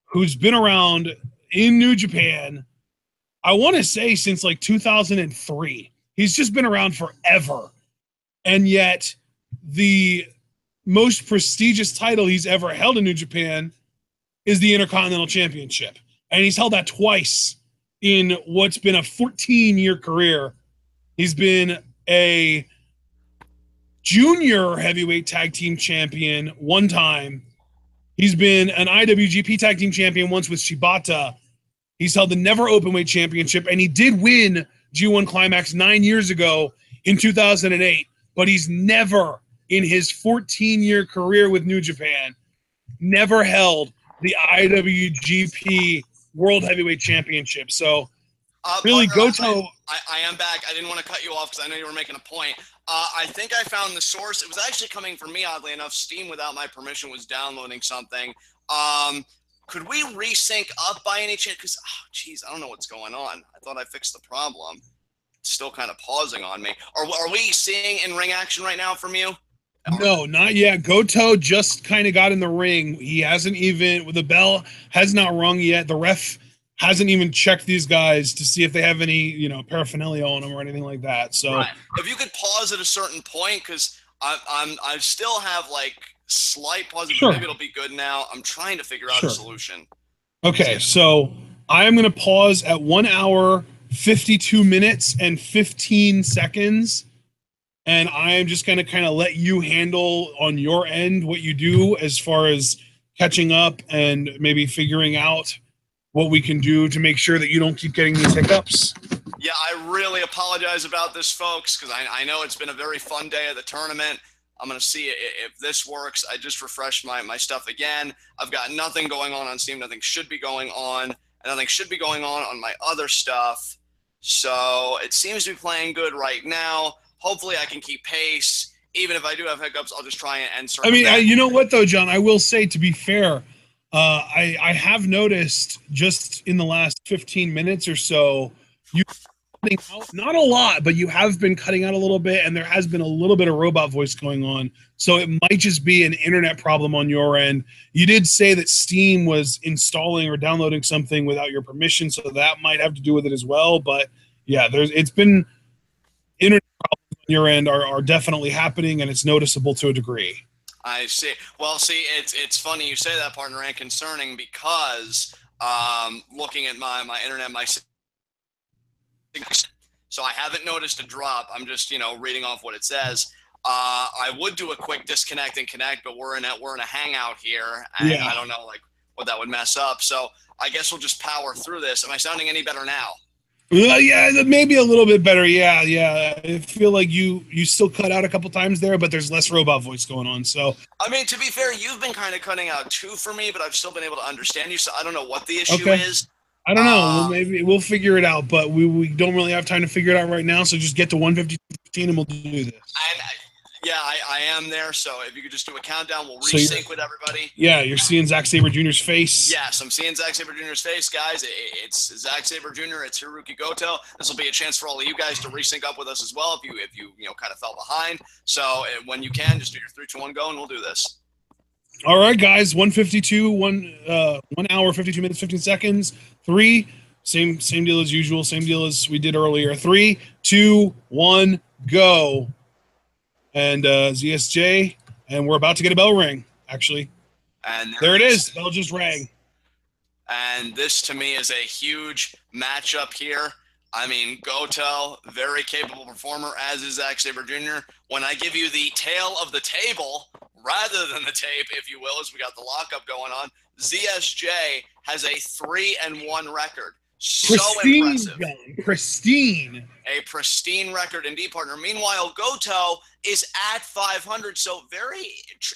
who's been around in New Japan, I want to say since like 2003. He's just been around forever. And yet the most prestigious title he's ever held in New Japan is the Intercontinental Championship. And he's held that twice in what's been a 14-year career. He's been a junior heavyweight tag team champion one time. He's been an IWGP tag team champion once with Shibata. He's held the Never Openweight Championship, and he did win G1 Climax 9 years ago in 2008, but he's never, in his 14-year career with New Japan, never held the IWGP World Heavyweight Championship. So, really, Goto... I am back. I didn't want to cut you off because I know you were making a point. I think I found the source. It was actually coming from me, oddly enough. Steam, without my permission, was downloading something. Could we resync up by any chance? Because, oh, geez, I don't know what's going on. I thought I fixed the problem. It's still kind of pausing on me. Are we seeing in-ring action right now from you? No, not yet. Goto just kind of got in the ring. He hasn't even, the bell has not rung yet. The ref hasn't even checked these guys to see if they have any, paraphernalia on them or anything like that. So, right. If you could pause at a certain point, because I still have like slight pause. Sure. Maybe it'll be good now. I'm trying to figure out a solution. Okay, so I am going to pause at 1 hour, 52 minutes, and 15 seconds. And I am just going to kind of let you handle on your end what you do as far as catching up and maybe figuring out what we can do to make sure that you don't keep getting these hiccups. Yeah, I really apologize about this, folks, because I know it's been a very fun day of the tournament. I'm going to see if this works. I just refreshed my stuff again. I've got nothing going on Steam. Nothing should be going on. And nothing should be going on my other stuff. So it seems to be playing good right now. Hopefully I can keep pace. Even if I do have hiccups, I'll just try and circle back. You know what, though, John? I will say, to be fair, I have noticed just in the last 15 minutes or so, you not a lot, but you have been cutting out a little bit, and there has been a little bit of robot voice going on. So it might just be an internet problem on your end. You did say that Steam was installing or downloading something without your permission, so that might have to do with it as well. But yeah, it's been internet problems on your end are definitely happening, and it's noticeable to a degree. I see. Well, see, it's funny you say that, partner, and concerning because looking at my internet, so I haven't noticed a drop. I'm just, reading off what it says. I would do a quick disconnect and connect, but we're in a hangout here, and yeah. I don't know what that would mess up. So I guess we'll just power through this. Am I sounding any better now? Yeah, maybe a little bit better. Yeah. I feel like you still cut out a couple times there, but there's less robot voice going on. So I mean, to be fair, you've been kind of cutting out too for me, but I've still been able to understand you. So I don't know what the issue is. I don't know. Maybe we'll figure it out, but we don't really have time to figure it out right now. So just get to 1:15 and we'll do this. Yeah, I am there. So if you could just do a countdown, we'll resync with everybody. Yeah, you're seeing Zack Sabre Jr.'s face. Yes, I'm seeing Zack Sabre Jr.'s face, guys. It's Zack Sabre Jr. It's Hirooki Goto. This will be a chance for all of you guys to resync up with us as well if you kind of fell behind. So when you can, just do your 3, 2, 1, go, and we'll do this. All right, guys. 1:52, 1 hour, 52 minutes, 15 seconds. 3, Same deal as usual. Same deal as we did earlier. 3, 2, 1, go. And ZSJ, and we're about to get a bell ring. Actually, and there it is. Bell just rang. And this, to me, is a huge matchup here. I mean, Goto, very capable performer, as is Zack Sabre Jr. When I give you the tail of the table, rather than the tape, if you will, as we got the lockup going on, ZSJ has a 3-1 record. So pristine, impressive. John, pristine. A pristine record indeed, partner. Meanwhile, Goto is at 500, so very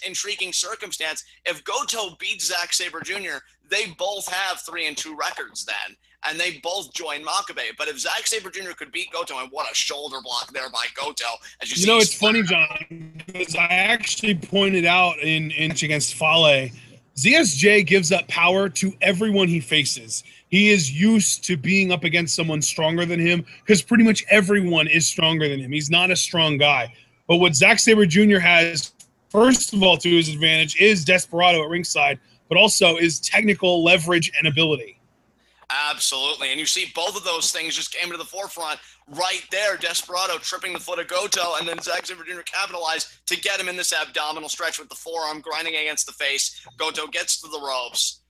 intriguing circumstance. If Goto beats Zack Sabre Jr., they both have 3-2 records then, and they both join Makabe. But if Zack Sabre Jr. could beat Goto, and what a shoulder block there by Goto. As you see, know, it's funny, John, because I actually pointed out in against Fale, ZSJ gives up power to everyone he faces. He is used to being up against someone stronger than him because pretty much everyone is stronger than him. He's not a strong guy. But what Zack Sabre Jr. has, first of all, to his advantage is Desperado at ringside, but also is technical leverage and ability. Absolutely. And you see both of those things just came to the forefront right there. Desperado tripping the foot of Goto, and then Zack Sabre Jr. capitalized to get him in this abdominal stretch with the forearm grinding against the face. Goto gets to the ropes.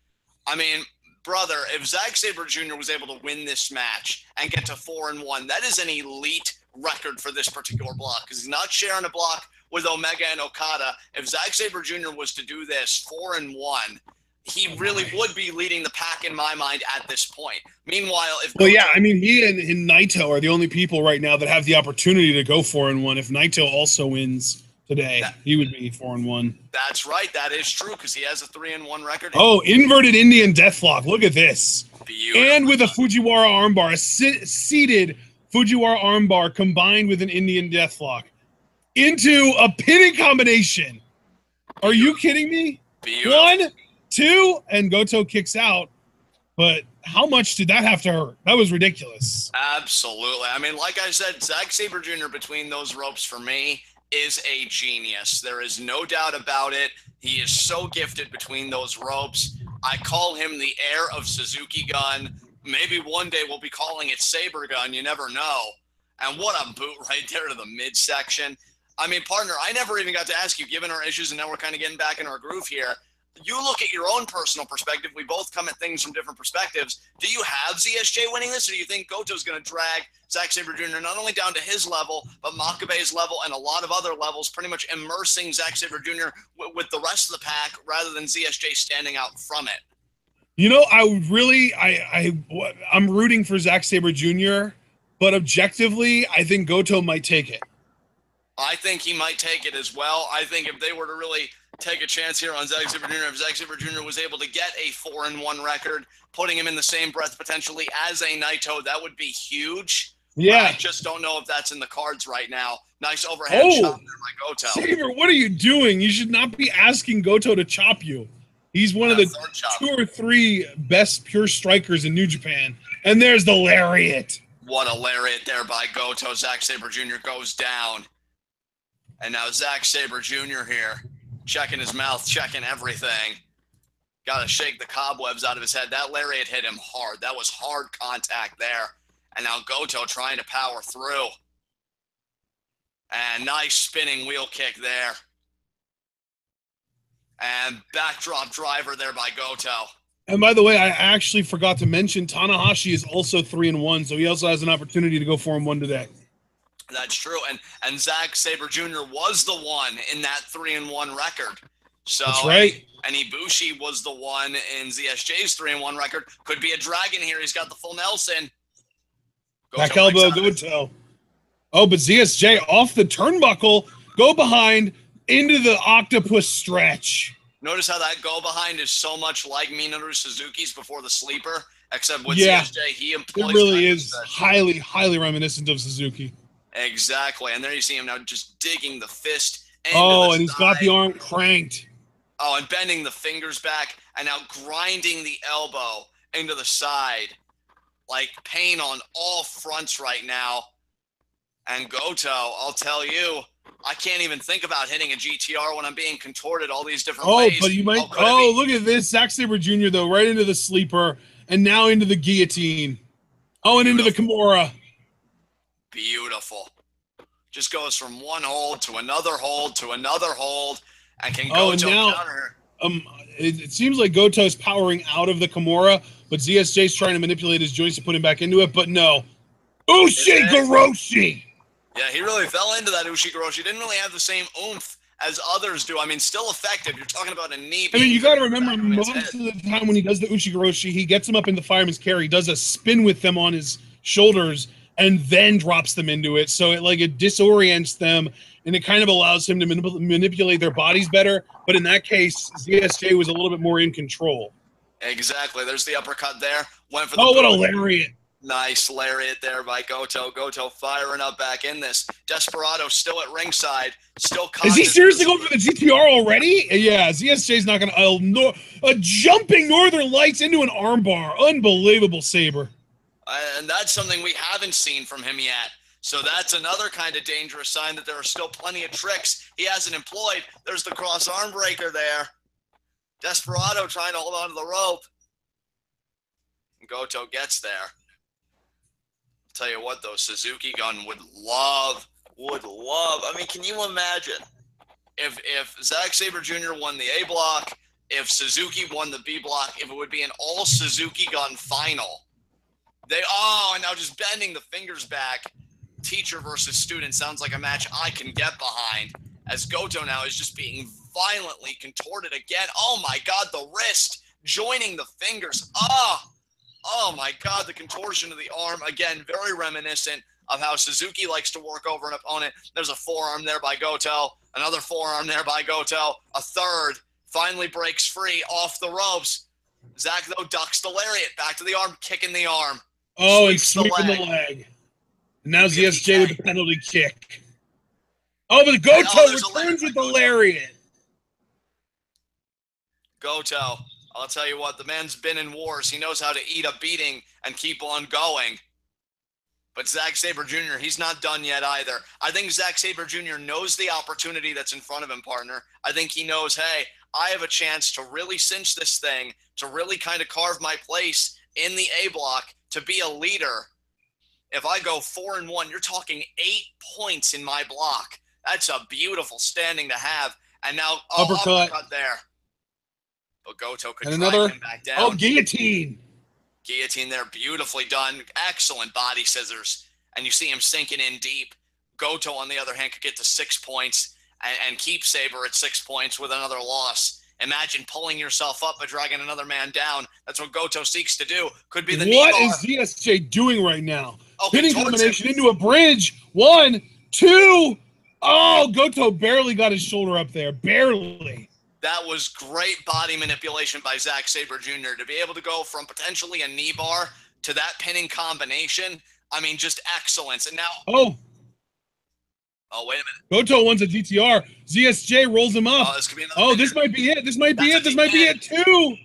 I mean, brother, if Zack Sabre Jr. was able to win this match and get to 4-1, that is an elite record for this particular block because he's not sharing a block with Omega and Okada. If Zack Sabre Jr. was to do this 4-1, he really would be leading the pack in my mind at this point. Meanwhile, if well, yeah, I mean, he and Naito are the only people right now that have the opportunity to go 4-1. If Naito also wins today, he would be 4-1. That's right. That is true because he has a 3-1 record. Oh, inverted Indian deathlock. Look at this. Beautiful. And with a Fujiwara armbar, a seated Fujiwara armbar combined with an Indian deathlock into a pinning combination. Are you kidding me? Beautiful. 1, 2, and Goto kicks out. But how much did that have to hurt? That was ridiculous. Absolutely. I mean, like I said, Zack Sabre Jr. between those ropes for me is a genius. There is no doubt about it. He is so gifted between those ropes. I call him the heir of Suzuki Gun. Maybe one day we'll be calling it Sabre Gun. You never know. And what a boot right there to the midsection. I mean, partner, I never even got to ask you, given our issues, and now we're kind of getting back in our groove here. You look at your own personal perspective. We both come at things from different perspectives. Do you have ZSJ winning this, or do you think Goto's going to drag Zack Sabre Jr. not only down to his level, but Makabe's level and a lot of other levels, pretty much immersing Zack Sabre Jr. with the rest of the pack rather than ZSJ standing out from it? You know, I'm rooting for Zack Sabre Jr., but objectively, I think Goto might take it. I think he might take it as well. I think if they were to really take a chance here on Zack Sabre Jr., if Zack Sabre Jr. was able to get a 4-1 record, putting him in the same breath potentially as a Naito, that would be huge. Yeah. But I just don't know if that's in the cards right now. Nice overhand chop there by Goto. Sabre, what are you doing? You should not be asking Goto to chop you. He's one of the 2 or 3 best pure strikers in New Japan. And there's the lariat. What a lariat there by Goto. Zack Sabre Jr. goes down. And now Zack Sabre Jr. here, checking his mouth, checking everything. Got to shake the cobwebs out of his head. That lariat hit him hard. That was hard contact there. And now Goto trying to power through. And nice spinning wheel kick there. And backdrop driver there by Goto. And by the way, I actually forgot to mention Tanahashi is also 3-1, so he also has an opportunity to go 4-1 today. That's true. And Zack Sabre Jr. was the one in that 3-1 record. So that's right. And Ibushi was the one in ZSJ's 3-1 record. Could be a dragon here. He's got the full Nelson. Back elbow, Goto. Oh, but ZSJ off the turnbuckle, go behind into the octopus stretch. Notice how that go behind is so much like Minoru Suzuki's before the sleeper, except with ZSJ, he employs. It really is highly, highly reminiscent of Suzuki. Exactly. And there you see him now just digging the fist. Oh, and he's got the arm cranked. Oh, and bending the fingers back and now grinding the elbow into the side. Like pain on all fronts right now. And Goto, I'll tell you, I can't even think about hitting a GTR when I'm being contorted all these different ways. Oh, but you might. Oh, look at this. Zack Sabre Jr., though, right into the sleeper and now into the guillotine. Oh, and into the Kimura. Beautiful. Just goes from one hold to another hold to another hold, and can Goto counter. It seems like Goto's powering out of the Kimura, but ZSJ's trying to manipulate his joints to put him back into it, but no. Ushi-Hiroshi! Yeah, he really fell into that Ushi-Hiroshi. Didn't really have the same oomph as others do. I mean, still effective. You're talking about a knee. I mean, you got to remember, most of the time when he does the Ushi-Hiroshi, he gets him up in the fireman's carry, does a spin with them on his shoulders, and then drops them into it. So it disorients them, and it kind of allows him to manipulate their bodies better. But in that case, ZSJ was a little bit more in control. Exactly. There's the uppercut there. Went for the what a lariat. Nice lariat there by Goto. Goto firing up back in this. Desperado still at ringside. Still Is he seriously going for the GTR already? Yeah, ZSJ's not going to... a jumping Northern Lights into an armbar. Unbelievable, Sabre. And that's something we haven't seen from him yet. So that's another kind of dangerous sign that there are still plenty of tricks he hasn't employed. There's the cross arm breaker there. Desperado trying to hold on to the rope. Goto gets there. I'll tell you what, though, Suzuki Gun would love. I mean, can you imagine if Zack Sabre Jr. won the A block, if Suzuki won the B block, if it would be an all Suzuki Gun final? And now just bending the fingers back. Teacher versus student sounds like a match I can get behind, as Goto now is just being violently contorted again. Oh my God, the wrist joining the fingers. Oh my God, the contortion of the arm. Again, very reminiscent of how Suzuki likes to work over an opponent. There's a forearm there by Goto, another forearm there by Goto, a third, finally breaks free off the ropes. Zack, though, ducks the lariat, back to the arm, kicking the arm. Oh, and sweeping the leg. And now ZSJ with the penalty kick. Oh, but Goto returns with the lariat. Goto, I'll tell you what, the man's been in wars. He knows how to eat a beating and keep on going. But Zack Sabre Jr., he's not done yet either. I think Zack Sabre Jr. knows the opportunity that's in front of him, partner. I think he knows, hey, I have a chance to really cinch this thing, to really kind of carve my place in the A block, to be a leader. If I go 4-1, you're talking 8 points in my block. That's a beautiful standing to have. And now, uppercut there. But Goto could drag him back down. Oh, guillotine. Guillotine there, beautifully done. Excellent body scissors. And you see him sinking in deep. Goto, on the other hand, could get to 6 points and keep Sabre at 6 points with another loss. Imagine pulling yourself up but dragging another man down. That's what Goto seeks to do. Could be the knee bar. What is ZSJ doing right now? Hitting combination into a bridge. 1, 2. Oh, Goto barely got his shoulder up there. Barely. That was great body manipulation by Zack Sabre Jr. to be able to go from potentially a knee bar to that pinning combination. I mean, just excellence. And now... Oh, wait a minute. Goto wants a DTR. ZSJ rolls him up. This could be another this might be it. This might be it too.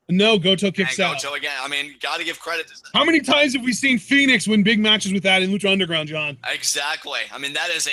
No, Goto kicks out. Goto again. I mean, got to give credit to Zack. How many times have we seen Phoenix win big matches with that in Lucha Underground, John? Exactly. I mean, that is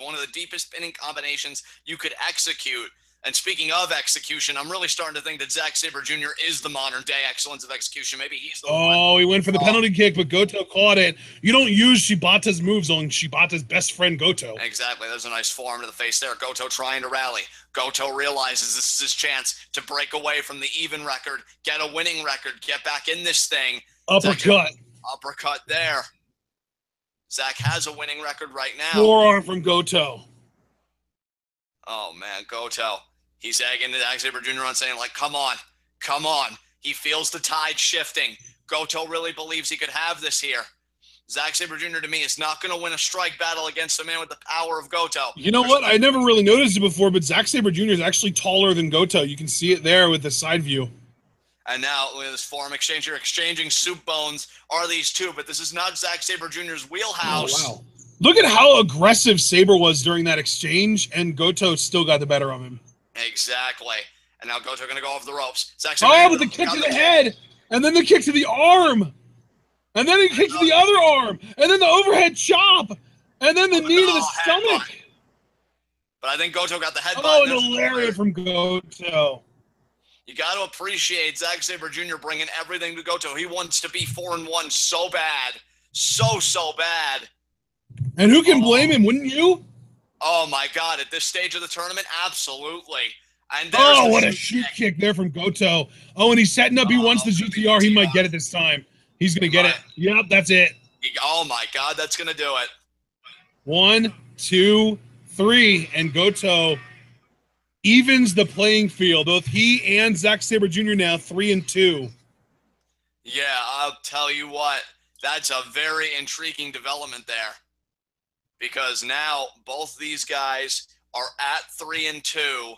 one of the deepest pinning combinations you could execute. And speaking of execution, I'm really starting to think that Zack Sabre Jr. is the modern-day excellence of execution. Maybe he's the one. Oh, he went for the penalty kick, but Goto caught it. You don't use Shibata's moves on Shibata's best friend, Goto. Exactly. There's a nice forearm to the face there. Goto trying to rally. Goto realizes this is his chance to break away from the even record, get a winning record, get back in this thing. Uppercut. Uppercut there. Zack has a winning record right now. Forearm from Goto. Oh, man, Goto. He's egging Zack Sabre Jr. on, saying, like, come on, come on. He feels the tide shifting. Goto really believes he could have this here. Zack Sabre Jr. to me is not going to win a strike battle against a man with the power of Goto. You know what? I never really noticed it before, but Zack Sabre Jr. is actually taller than Goto. You can see it there with the side view. And now, with this forearm exchange here, exchanging soup bones are these two, but this is not Zack Sabre Jr.'s wheelhouse. Oh, wow. Look at how aggressive Sabre was during that exchange, and Goto still got the better of him. Exactly. And now Goto going to go off the ropes. But the kick to the head, and then the kick to the arm, and then the kick to the other arm, and then the overhead chop, and then the knee to the stomach. But I think Goto got the headbutt. Oh, and a lariat from Goto. You got to appreciate Zack Sabre Jr. bringing everything to Goto. He wants to be 4-1 so bad. So bad. And who can blame him, wouldn't you? Oh, my God. At this stage of the tournament, absolutely. And what a shoot kick there from Goto. Oh, and he's setting up. He wants the GTR. He might get it this time. He's going to get it. Yep, that's it. Oh, my God. That's going to do it. 1, 2, 3. And Goto evens the playing field. Both he and Zack Sabre Jr. now 3-2. Yeah, I'll tell you what. That's a very intriguing development there. Because now both these guys are at 3-2.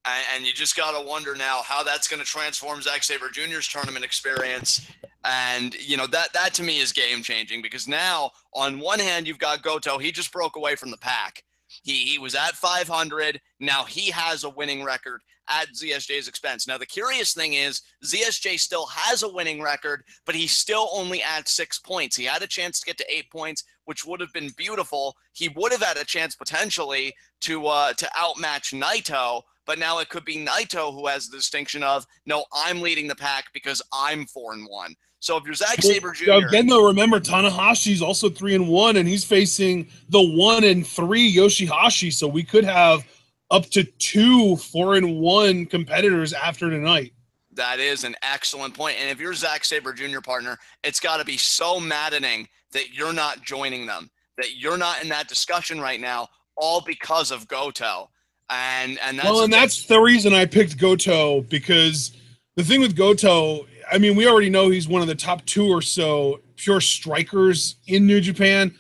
And you just got to wonder now how that's going to transform Zack Sabre Jr.'s tournament experience. And, you know, that to me is game-changing because now, on one hand, you've got Goto. He just broke away from the pack. He was at 500. Now he has a winning record at ZSJ's expense. Now, the curious thing is ZSJ still has a winning record, but he's still only at 6 points. He had a chance to get to 8 points, which would have been beautiful. He would have had a chance potentially to outmatch Naito, but now it could be Naito who has the distinction of, no, I'm leading the pack because I'm 4-1. So if you're Zack Sabre Jr. Again, though, remember, Tanahashi's also 3-1, and he's facing the 1-3 YOSHI-HASHI, so we could have up to 2 4-1 competitors after tonight. That is an excellent point. And if you're Zack Sabre Jr. partner, it's got to be so maddening that you're not joining them, that you're not in that discussion right now, all because of Goto. And that's the reason I picked Goto, because the thing with Goto, I mean, we already know he's one of the top 2 or so pure strikers in New Japan,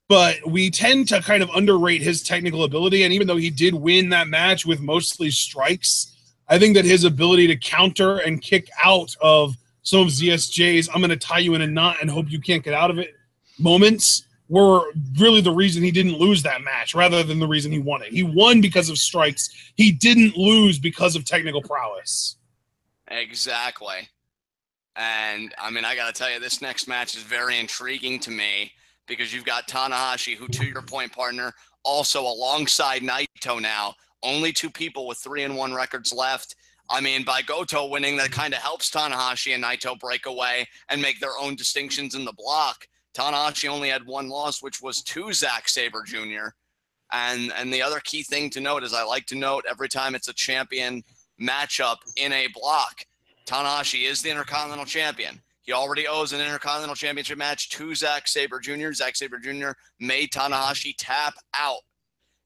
but we tend to kind of underrate his technical ability. And even though he did win that match with mostly strikes, I think that his ability to counter and kick out of some of ZSJ's I'm going to tie you in a knot and hope you can't get out of it moments were really the reason he didn't lose that match rather than the reason he won it. He won because of strikes. He didn't lose because of technical prowess. Exactly. And, I mean, I got to tell you, this next match is very intriguing to me because you've got Tanahashi, who, to your point, partner, also alongside Naito now. Only 2 people with 3-1 records left. I mean, by Goto winning, that kind of helps Tanahashi and Naito break away and make their own distinctions in the block. Tanahashi only had 1 loss, which was to Zack Sabre Jr. And the other key thing to note is I like to note every time it's a champion matchup in a block, Tanahashi is the Intercontinental Champion. He already owes an Intercontinental Championship match to Zack Sabre Jr. Zack Sabre Jr. made Tanahashi tap out.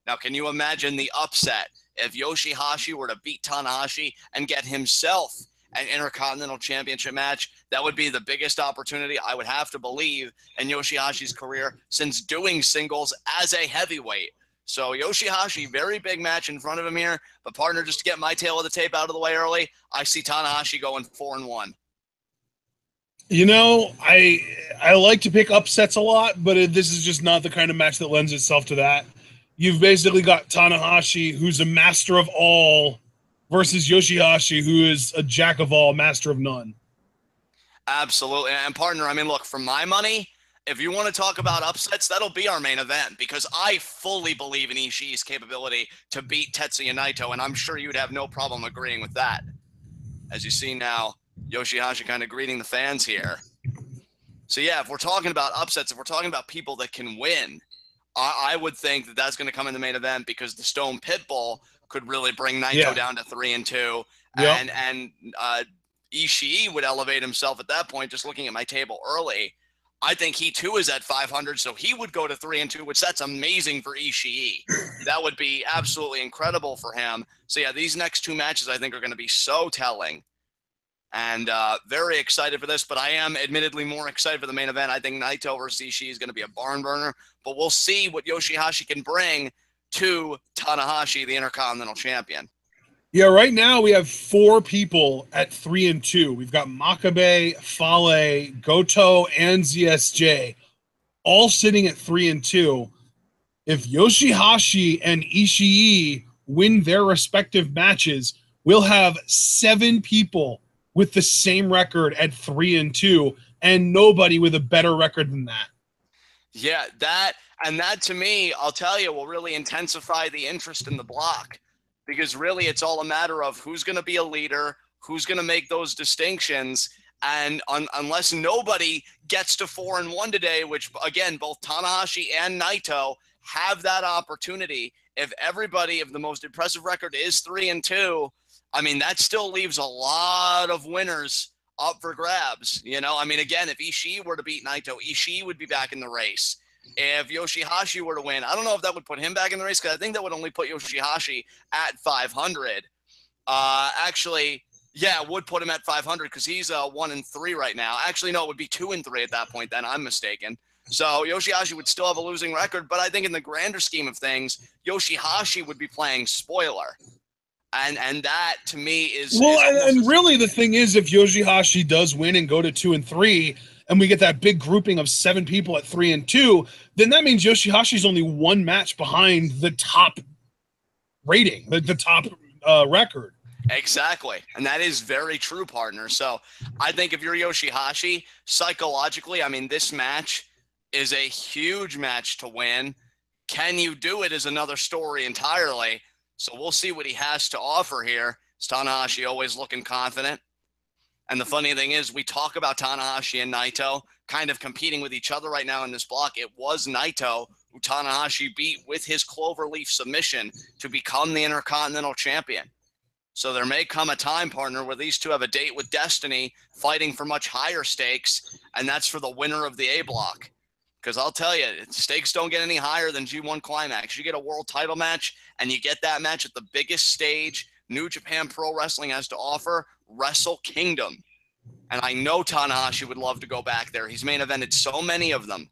Now, can you imagine the upset if YOSHI-HASHI were to beat Tanahashi and get himself an Intercontinental Championship match? That would be the biggest opportunity, I would have to believe, in YOSHI-HASHI's career since doing singles as a heavyweight. So YOSHI-HASHI, very big match in front of him here. But partner, just to get my tail of the tape out of the way early, I see Tanahashi going 4-1. You know, I like to pick upsets a lot, but this is just not the kind of match that lends itself to that. You've basically got Tanahashi, who's a master of all, versus YOSHI-HASHI, who is a jack of all, master of none. Absolutely. And partner, I mean, look, for my money, if you want to talk about upsets, that'll be our main event because I fully believe in Ishii's capability to beat Tetsuya Naito, and I'm sure you'd have no problem agreeing with that. As you see now, YOSHI-HASHI kind of greeting the fans here. So yeah, if we're talking about upsets, if we're talking about people that can win, I would think that that's going to come in the main event because the Stone Pitbull could really bring Naito down to 3-2, and Ishii would elevate himself at that point. Just looking at my table early, I think he too is at 500, so he would go to 3-2, which that's amazing for Ishii. That would be absolutely incredible for him. So yeah, these next 2 matches I think are going to be so telling. And very excited for this, but I am admittedly more excited for the main event. I think Naito versus Ishii is going to be a barn burner, but we'll see what YOSHI-HASHI can bring to Tanahashi, the Intercontinental Champion. Yeah, right now we have 4 people at 3-2. We've got Makabe, Fale, Goto, and ZSJ, all sitting at 3-2. If YOSHI-HASHI and Ishii win their respective matches, we'll have 7 people with the same record at 3-2, and nobody with a better record than that. Yeah, that to me, I'll tell you, will really intensify the interest in the block. because really it's all a matter of who's going to be a leader, who's going to make those distinctions. And unless nobody gets to 4-1 today, which again, both Tanahashi and Naito have that opportunity. If the most impressive record is 3-2, I mean, that still leaves a lot of winners up for grabs. You know, I mean, again, if Ishii were to beat Naito, Ishii would be back in the race. If YOSHI-HASHI were to win, I don't know if that would put him back in the race, because I think that would only put YOSHI-HASHI at 500. Actually, yeah, it would put him at 500 because he's 1-3 right now. Actually, no, it would be 2-3 at that point. Then I'm mistaken. So YOSHI-HASHI would still have a losing record, but I think in the grander scheme of things, YOSHI-HASHI would be playing spoiler. And that to me is and really the thing is, if YOSHI-HASHI does win and go to 2-3, and we get that big grouping of 7 people at 3-2, then that means YOSHI-HASHI's only 1 match behind the top rating, the top record. Exactly. And that is very true, partner. So I think if you're YOSHI-HASHI, psychologically, I mean, this match is a huge match to win. Can you do it is another story entirely. So we'll see what he has to offer here. Is Tanahashi always looking confident? And the funny thing is, we talk about Tanahashi and Naito kind of competing with each other right now in this block. It was Naito who Tanahashi beat with his cloverleaf submission to become the Intercontinental Champion. So there may come a time, partner, where these two have a date with destiny, fighting for much higher stakes, and that's for the winner of the A block. Because I'll tell you, stakes don't get any higher than G1 Climax. You get a world title match, and you get that match at the biggest stage New Japan Pro Wrestling has to offer, Wrestle Kingdom. And I know Tanahashi would love to go back there. He's main evented so many of them.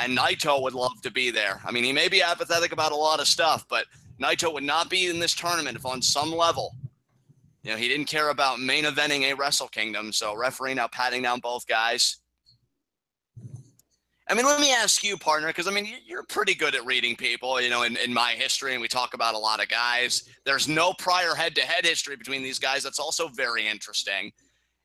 And Naito would love to be there. I mean, he may be apathetic about a lot of stuff, but Naito would not be in this tournament if on some level, you know, he didn't care about main eventing a Wrestle Kingdom. So referee now patting down both guys. I mean, let me ask you, partner, because, I mean, you're pretty good at reading people, you know, in my history, and we talk about a lot of guys. There's no prior head-to-head history between these guys. That's also very interesting.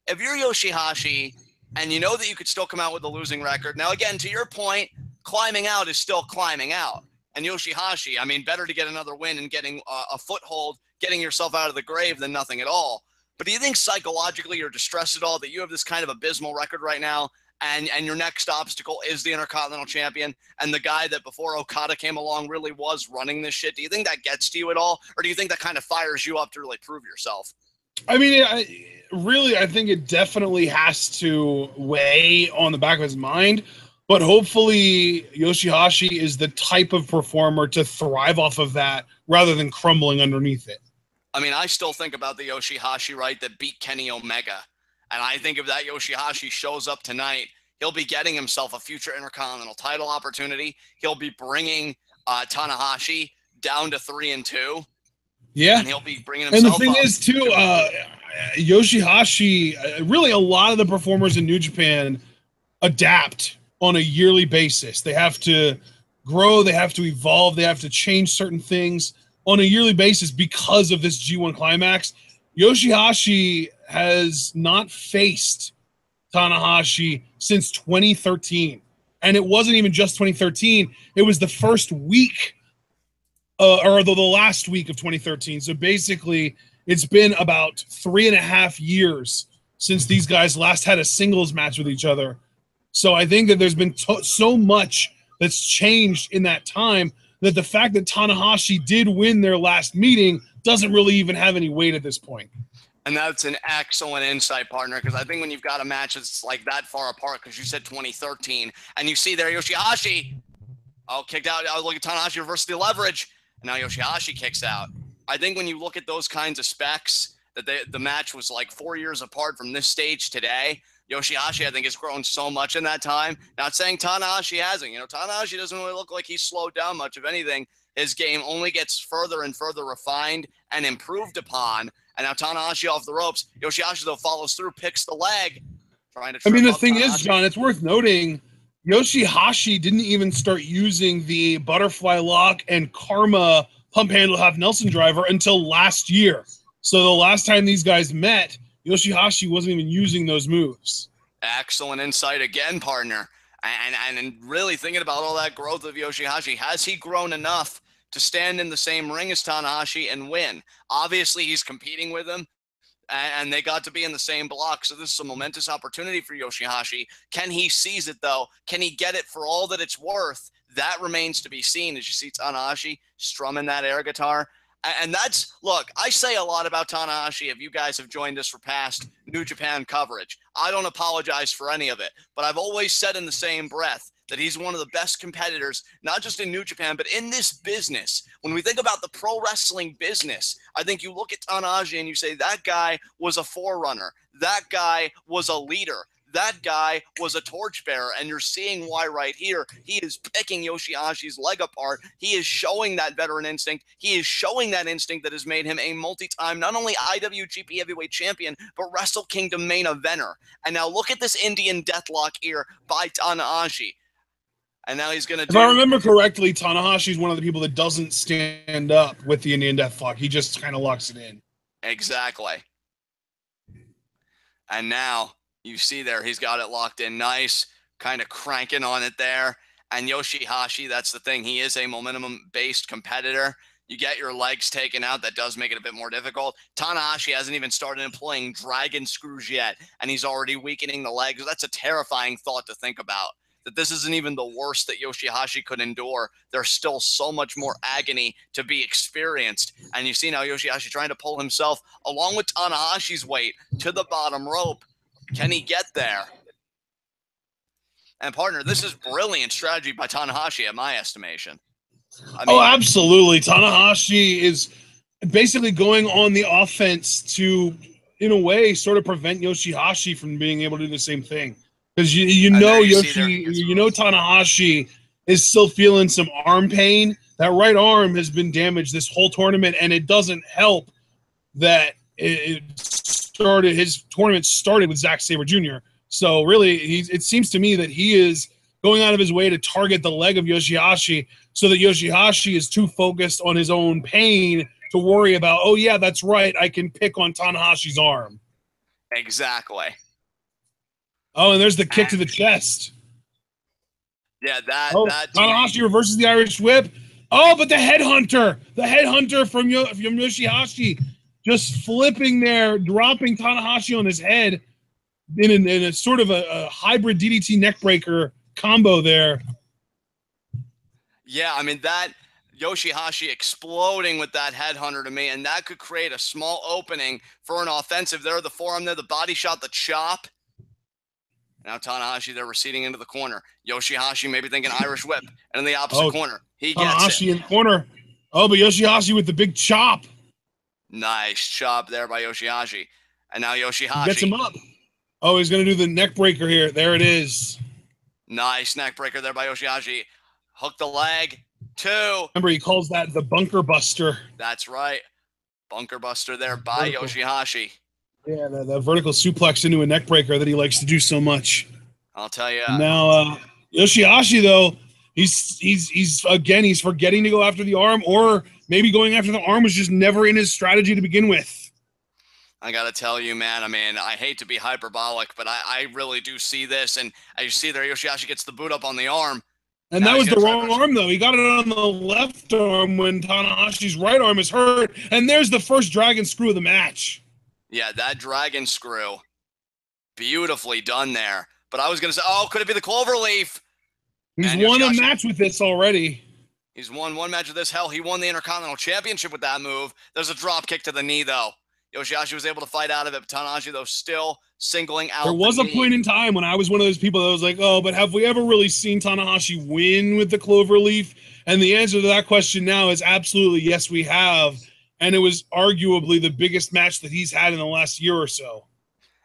If you're YOSHI-HASHI and you know that you could still come out with a losing record, now, again, to your point, climbing out is still climbing out. And YOSHI-HASHI, I mean, better to get another win and getting a foothold, getting yourself out of the grave than nothing at all. But do you think psychologically you're distressed at all that you have this kind of abysmal record right now, and your next obstacle is the Intercontinental Champion, and the guy that before Okada came along really was running this shit? Do you think that gets to you at all? Or do you think that kind of fires you up to really prove yourself? I mean, I think it definitely has to weigh on the back of his mind, but hopefully YOSHI-HASHI is the type of performer to thrive off of that rather than crumbling underneath it. I mean, I still think about the YOSHI-HASHI, right, that beat Kenny Omega. And I think if that YOSHI-HASHI shows up tonight, he'll be getting himself a future Intercontinental title opportunity. He'll be bringing Tanahashi down to 3-2. Yeah. And he'll be bringing himself up. And the thing up. is, too, YOSHI-HASHI, really a lot of the performers in New Japan adapt on a yearly basis. They have to grow, they have to evolve, they have to change certain things on a yearly basis because of this G1 Climax. YOSHI-HASHI has not faced Tanahashi since 2013. And it wasn't even just 2013. It was the first week, or the last week of 2013. So basically, it's been about 3.5 years since these guys last had a singles match with each other. So I think that there's been so much that's changed in that time that the fact that Tanahashi did win their last meeting doesn't really even have any weight at this point. And that's an excellent insight, partner, because I think when you've got a match that's like that far apart, because you said 2013, and you see there YOSHI-HASHI, kicked out. I look at Tanahashi reverse the leverage, and now YOSHI-HASHI kicks out. I think when you look at those kinds of specs, that the match was like 4 years apart from this stage today. YOSHI-HASHI, I think, has grown so much in that time. Not saying Tanahashi hasn't. You know, Tanahashi doesn't really look like he's slowed down much. If anything, his game only gets further and further refined and improved upon. And now Tanahashi off the ropes. YOSHI-HASHI, though, follows through, picks the leg. Trying to I mean, the thing Tanahashi. is, John, it's worth noting, YOSHI-HASHI didn't even start using the butterfly lock and karma pump handle half Nelson driver until last year. So the last time these guys met, YOSHI-HASHI wasn't even using those moves. Excellent insight again, partner. And really thinking about all that growth of YOSHI-HASHI, has he grown enough to stand in the same ring as Tanahashi and win. Obviously, he's competing with him, and they got to be in the same block, so this is a momentous opportunity for YOSHI-HASHI. Can he seize it, though? Can he get it for all that it's worth? That remains to be seen as you see Tanahashi strumming that air guitar. And that's, look, I say a lot about Tanahashi if you guys have joined us for past New Japan coverage. I don't apologize for any of it, but I've always said in the same breath that he's one of the best competitors, not just in New Japan, but in this business. When we think about the pro wrestling business, I think you look at Tanahashi and you say, that guy was a forerunner. That guy was a leader. That guy was a torchbearer, and you're seeing why right here. He is picking YOSHI-HASHI's leg apart. He is showing that veteran instinct. He is showing that instinct that has made him a multi-time, not only IWGP Heavyweight Champion, but Wrestle Kingdom main eventer. And now look at this Indian Deathlock here by Tanahashi. And now he's going to do... If I remember correctly, Tanahashi's one of the people that doesn't stand up with the Indian Deathlock. He just kind of locks it in. Exactly. And now... you see there, he's got it locked in nice, kind of cranking on it there. And YOSHI-HASHI, that's the thing. He is a momentum-based competitor. You get your legs taken out. That does make it a bit more difficult. Tanahashi hasn't even started employing dragon screws yet, and he's already weakening the legs. That's a terrifying thought to think about, that this isn't even the worst that YOSHI-HASHI could endure. There's still so much more agony to be experienced. And you see now YOSHI-HASHI trying to pull himself, along with Tanahashi's weight, to the bottom rope. Can he get there? And partner, this is brilliant strategy by Tanahashi, at my estimation. I mean, absolutely. Tanahashi is basically going on the offense to, in a way, sort of prevent YOSHI-HASHI from being able to do the same thing. Because you know Tanahashi is still feeling some arm pain. That right arm has been damaged this whole tournament, and it doesn't help that his tournament started with Zack Sabre Jr. So really, it seems to me that he is going out of his way to target the leg of YOSHI-HASHI so that YOSHI-HASHI is too focused on his own pain to worry about, oh yeah, that's right, I can pick on Tanahashi's arm. Exactly. Oh, and there's the kick to the chest. Yeah, that Tanahashi reverses the Irish whip. Oh, but the headhunter from YOSHI-HASHI just flipping there, dropping Tanahashi on his head in a sort of a hybrid DDT neckbreaker combo there. Yeah, I mean, that YOSHI-HASHI exploding with that headhunter to me, and that could create a small opening for an offensive there. The forearm there, the body shot, the chop. Now Tanahashi, they're receding into the corner. YOSHI-HASHI maybe thinking Irish whip. And in the opposite corner, he gets Tanahashi it. in the corner. Oh, but YOSHI-HASHI with the big chop. Nice chop there by YOSHI-HASHI. And now YOSHI-HASHI gets him up. Oh, he's going to do the neck breaker here. There it is. Nice neck breaker there by YOSHI-HASHI. Hook the leg. 2. Remember, he calls that the bunker buster. That's right. Bunker buster there by YOSHI-HASHI. Yeah, the vertical suplex into a neck breaker that he likes to do so much. I'll tell you. Now, YOSHI-HASHI, though, he's forgetting to go after the arm, or maybe going after the arm was just never in his strategy to begin with. I got to tell you, man, I mean, I hate to be hyperbolic, but I really do see this. And as you see there, YOSHI-HASHI gets the boot up on the arm. And that was the wrong arm, though. He got it on the left arm when Tanahashi's right arm is hurt. And there's the first dragon screw of the match. Yeah, that dragon screw. Beautifully done there. But I was going to say, oh, could it be the cloverleaf? He's won a match with this already. He's won one match with this. Hell, he won the Intercontinental Championship with that move. There's a drop kick to the knee, though. YOSHI-HASHI was able to fight out of it, but Tanahashi, though, still singling out. There was a point in time when I was one of those people that was like, oh, but have we ever really seen Tanahashi win with the cloverleaf? And the answer to that question now is absolutely yes, we have. And it was arguably the biggest match that he's had in the last year or so.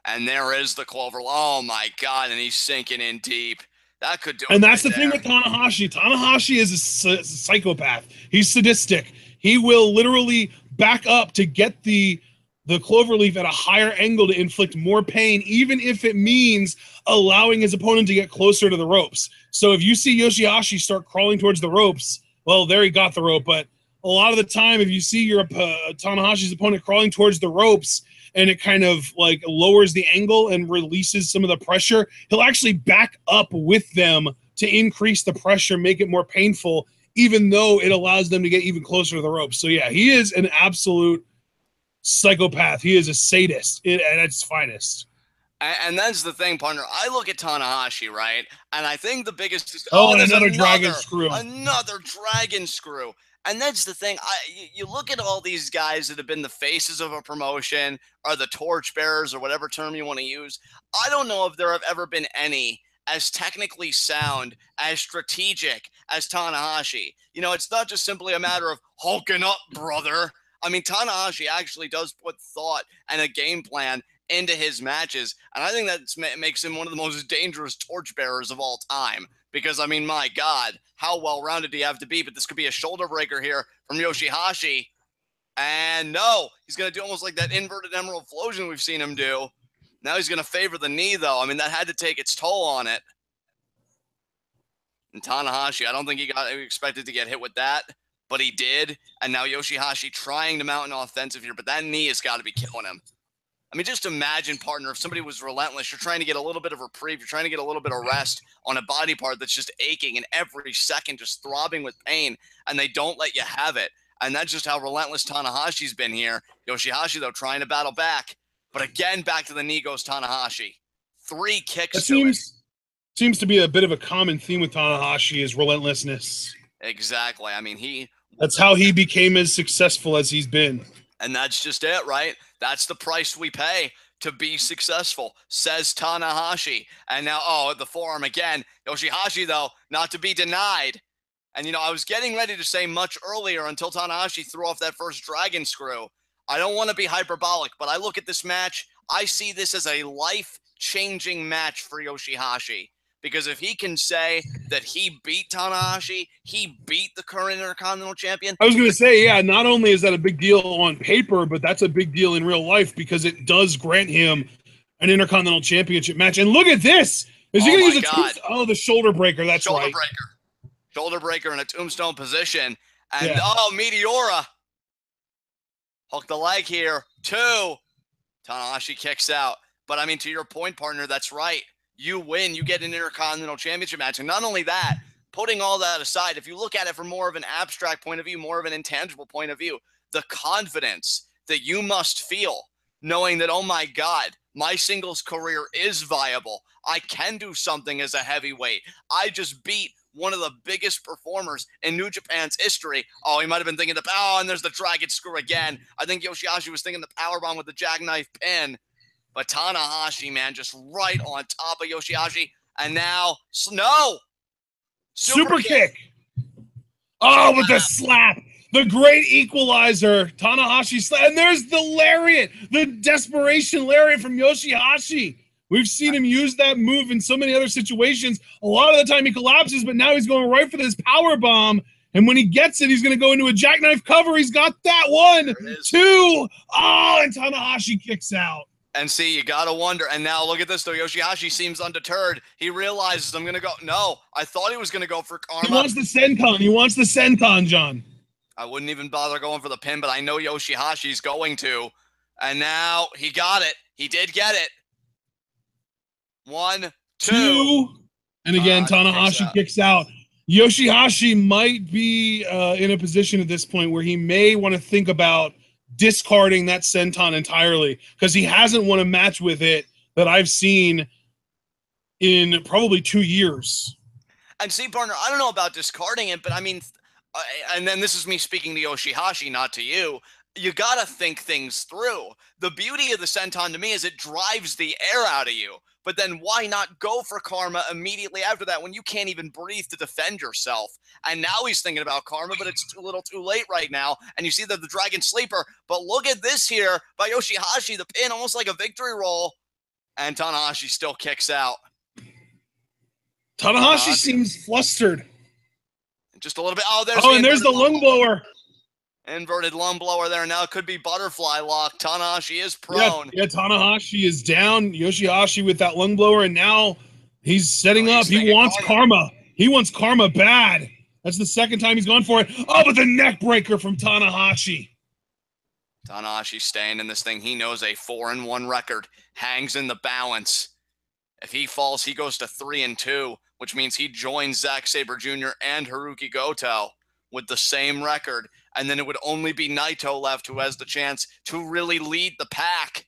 And there is the clover. Oh, my God, and he's sinking in deep. That could do it. And that's the thing with Tanahashi. Tanahashi is a psychopath. He's sadistic. He will literally back up to get the cloverleaf at a higher angle to inflict more pain, even if it means allowing his opponent to get closer to the ropes. So if you see YOSHI-HASHI start crawling towards the ropes, well, there he got the rope. But a lot of the time, if you see your Tanahashi's opponent crawling towards the ropes and it kind of like lowers the angle and releases some of the pressure, he'll actually back up with them to increase the pressure, make it more painful, even though it allows them to get even closer to the ropes. So yeah, he is an absolute psychopath. He is a sadist at its finest. And that's the thing, partner. I look at Tanahashi, right? And I think the biggest is, and there's another dragon screw. Another dragon screw. And that's the thing. You look at all these guys that have been the faces of a promotion or the torchbearers or whatever term you want to use. I don't know if there have ever been any as technically sound, as strategic as Tanahashi. You know, it's not just simply a matter of hulking up, brother. I mean, Tanahashi actually does put thought and a game plan into his matches, and I think that makes him one of the most dangerous torchbearers of all time. Because, I mean, my God, how well-rounded do you have to be? But this could be a shoulder breaker here from YOSHI-HASHI. And no, he's going to do almost like that inverted emerald flosion we've seen him do. Now he's going to favor the knee, though. I mean, that had to take its toll on it. And Tanahashi, I don't think he expected to get hit with that, but he did. And now YOSHI-HASHI trying to mount an offensive here, but that knee has got to be killing him. I mean, just imagine, partner, if somebody was relentless, you're trying to get a little bit of reprieve, you're trying to get a little bit of rest on a body part that's just aching and every second just throbbing with pain, and they don't let you have it. And that's just how relentless Tanahashi's been here. YOSHI-HASHI, though, trying to battle back. But again, back to the knee goes Tanahashi. 3 kicks to it. Seems to be a bit of a common theme with Tanahashi is relentlessness. Exactly. I mean, that's how he became as successful as he's been. And that's just it, right? That's the price we pay to be successful, says Tanahashi. And now, the forearm again. YOSHI-HASHI, though, not to be denied. And, you know, I was getting ready to say much earlier until Tanahashi threw off that first dragon screw. I don't want to be hyperbolic, but I look at this match, I see this as a life-changing match for YOSHI-HASHI. Because if he can say that he beat Tanahashi, he beat the current Intercontinental Champion. I was going to say, yeah, not only is that a big deal on paper, but that's a big deal in real life because it does grant him an Intercontinental Championship match. And look at this. Is he going to use the shoulder breaker? That's shoulder breaker in a tombstone position. And, Meteora. Hook the leg here. 2. Tanahashi kicks out. But, I mean, to your point, partner, that's right. You win, you get an Intercontinental Championship match. And not only that, putting all that aside, if you look at it from more of an abstract point of view, more of an intangible point of view, the confidence that you must feel knowing that, oh my God, my singles career is viable. I can do something as a heavybweight. I just beat one of the biggest performers in New Japan's history. Oh, he might have been thinking and there's the dragon screw again. I think YOSHI-HASHI was thinking the powerbomb with the jackknife pin. But Tanahashi, man, just right on top of YOSHI-HASHI. And now, super kick. With the slap. The great equalizer. Tanahashi slap. And there's the lariat. The desperation lariat from YOSHI-HASHI. We've seen him use that move in so many other situations. A lot of the time he collapses, but now he's going right for this power bomb. And when he gets it, he's going to go into a jackknife cover. He's got that 1, 2. And Tanahashi kicks out. And see, you got to wonder. And now look at this, though. YOSHI-HASHI seems undeterred. He realizes I'm going to go. No, I thought he was going to go for karma. He wants the senton, John. I wouldn't even bother going for the pin, but I know YOSHI-HASHI's going to. And now he got it. He did get it. 1, 2. And again, Tanahashi kicks out. YOSHI-HASHI might be in a position at this point where he may want to think about discarding that senton entirely because he hasn't won a match with it that I've seen in probably 2 years. And see, partner, I don't know about discarding it, but I mean, and then this is me speaking to YOSHI-HASHI, not to you. You got to think things through. The beauty of the senton to me is it drives the air out of you. But then why not go for karma immediately after that when you can't even breathe to defend yourself? And now he's thinking about karma, but it's a little too late right now. And you see the dragon sleeper. But look at this here by YOSHI-HASHI, the pin, almost like a victory roll. And Tanahashi still kicks out. Tanahashi seems flustered. Just a little bit. There's the lung blower. Inverted lung blower there. Now it could be butterfly lock. Tanahashi is prone. Yeah, Tanahashi is down. YOSHI-HASHI with that lung blower, and now he's setting up. He wants karma. He wants karma bad. That's the second time he's gone for it. But the neck breaker from Tanahashi. Tanahashi staying in this thing. He knows a 4-1 record hangs in the balance. If he falls, he goes to 3-2, which means he joins Zack Sabre Jr. and Hirooki Goto. with the same record, and then it would only be Naito left who has the chance to really lead the pack.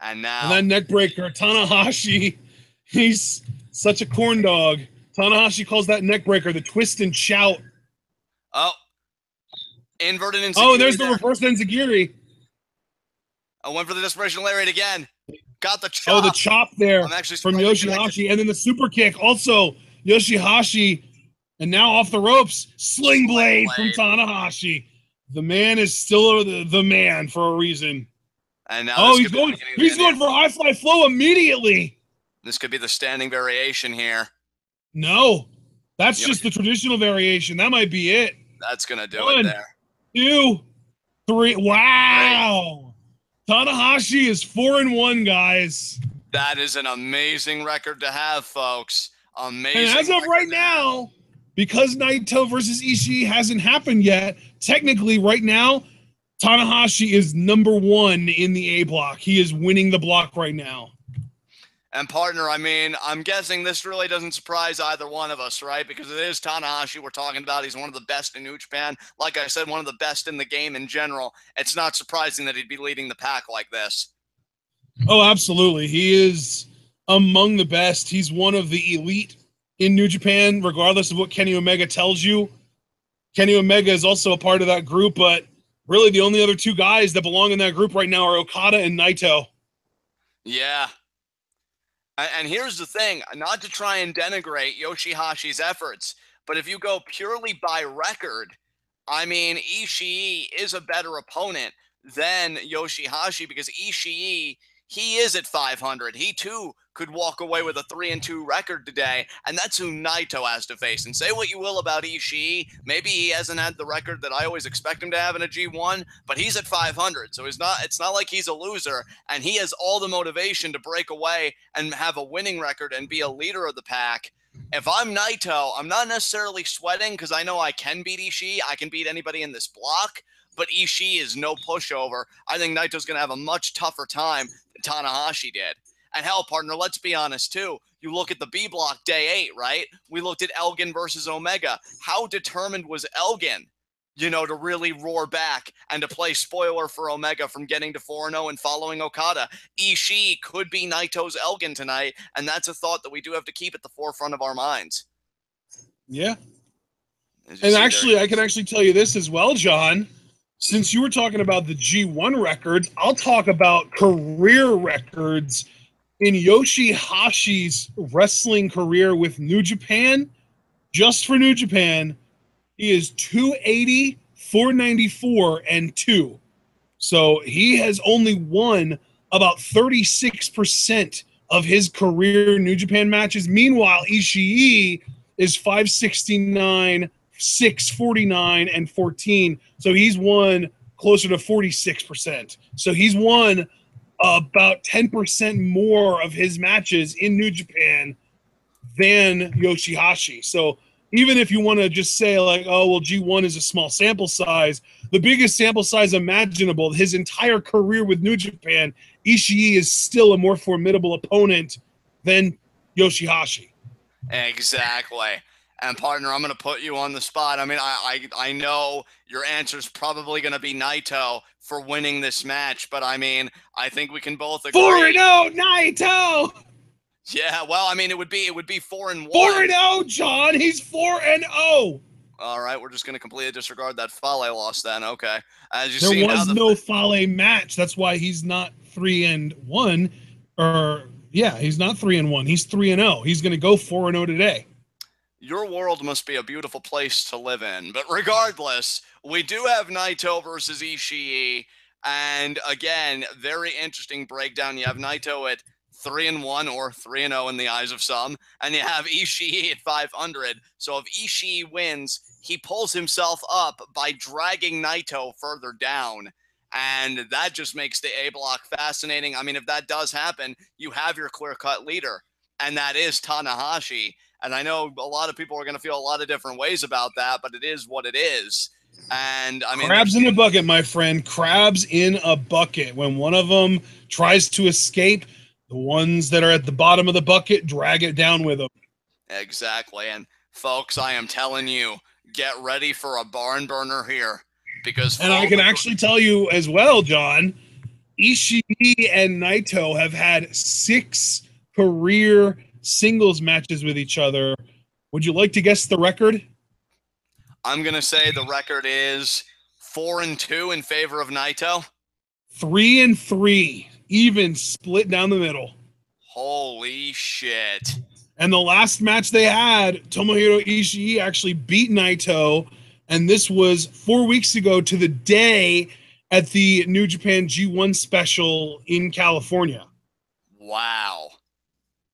And now... And that neckbreaker, Tanahashi, he's such a corn dog. Tanahashi calls that neckbreaker the twist and shout. Oh. Inverted Enziguri. Oh, there's the reverse Enziguri. I went for the Desperation Lariat again. Got the chop. Oh, the chop there from YOSHI-HASHI. And then the super kick. Also, YOSHI-HASHI. And now off the ropes, Sling Blade from Tanahashi. The man is still the man for a reason. And now he's going for high fly flow immediately. This could be the standing variation here. No, that's just the traditional variation. That might be it. That's going to do it there. 2, 3. Wow. Tanahashi is 4-1, guys. That is an amazing record to have, folks. Amazing. And as of right now, because Naito versus Ishii hasn't happened yet, technically right now, Tanahashi is number 1 in the A block. He is winning the block right now. And partner, I mean, I'm guessing this really doesn't surprise either one of us, right? Because it is Tanahashi we're talking about. He's one of the best in New Japan. Like I said, one of the best in the game in general. It's not surprising that he'd be leading the pack like this. Oh, absolutely. He is among the best. He's one of the elite in New Japan, regardless of what Kenny Omega tells you. Kenny Omega is also a part of that group, but really the only other 2 guys that belong in that group right now are Okada and Naito. Yeah. And here's the thing, not to try and denigrate YOSHI-HASHI's efforts, but if you go purely by record, I mean, Ishii is a better opponent than YOSHI-HASHI because Ishii, he is at 500. He too could walk away with a 3-2 record today, and that's who Naito has to face. And say what you will about Ishii, maybe he hasn't had the record that I always expect him to have in a G1, but he's at 500, so it's not like he's a loser, and he has all the motivation to break away and have a winning record and be a leader of the pack. If I'm Naito, I'm not necessarily sweating because I know I can beat Ishii. I can beat anybody in this block, but Ishii is no pushover. I think Naito's going to have a much tougher time than Tanahashi did. And hell, partner, let's be honest, too. You look at the B block, day 8, right? We looked at Elgin versus Omega. How determined was Elgin, to really roar back and to play spoiler for Omega from getting to 4-0 and following Okada? Ishii could be Naito's Elgin tonight, and that's a thought that we do have to keep at the forefront of our minds. Yeah. And actually, I can actually tell you this as well, John. Since you were talking about the G1 records, I'll talk about career records. In YOSHI-HASHI's wrestling career with New Japan, just for New Japan, he is 280, 494, and 2. So he has only won about 36% of his career New Japan matches. Meanwhile, Ishii is 569, 649, and 14. So he's won closer to 46%. So he's won about 10% more of his matches in New Japan than YOSHI-HASHI. So even if you want to just say like, oh, well, G1 is a small sample size, the biggest sample size imaginable, his entire career with New Japan, Ishii is still a more formidable opponent than YOSHI-HASHI. Exactly. And partner, I'm going to put you on the spot. I mean, I know your answer is probably going to be Naito for winning this match, but I mean, I think we can both agree. 4-0, Naito! Yeah, well, I mean, it would be 4-1. 4-0, John. He's 4-0. All right, we're just going to completely disregard that Fale loss then. Okay. As you there see, was no Fale match. That's why he's not 3-1. Or yeah, he's not 3-1. He's 3-0. He's going to go 4-0 today. Your world must be a beautiful place to live in. But regardless, we do have Naito versus Ishii. And again, very interesting breakdown. You have Naito at 3-1 or 3-0 in the eyes of some. And you have Ishii at 500. So if Ishii wins, he pulls himself up by dragging Naito further down. And that just makes the A block fascinating. I mean, if that does happen, you have your clear-cut leader. And that is Tanahashi. And I know a lot of people are going to feel a lot of different ways about that, but it is what it is. And I mean, crabs in a bucket, my friend. Crabs in a bucket. When one of them tries to escape, the ones that are at the bottom of the bucket drag it down with them. Exactly. And folks, I am telling you, get ready for a barn burner here. Because and I can actually tell you as well, John, Ishii and Naito have had 6 career singles matches with each other. Would you like to guess the record? I'm going to say the record is 4-2 in favor of Naito. 3-3, even split down the middle. Holy shit. And the last match they had, Tomohiro Ishii actually beat Naito, and this was 4 weeks ago to the day at the New Japan G1 special in California. Wow.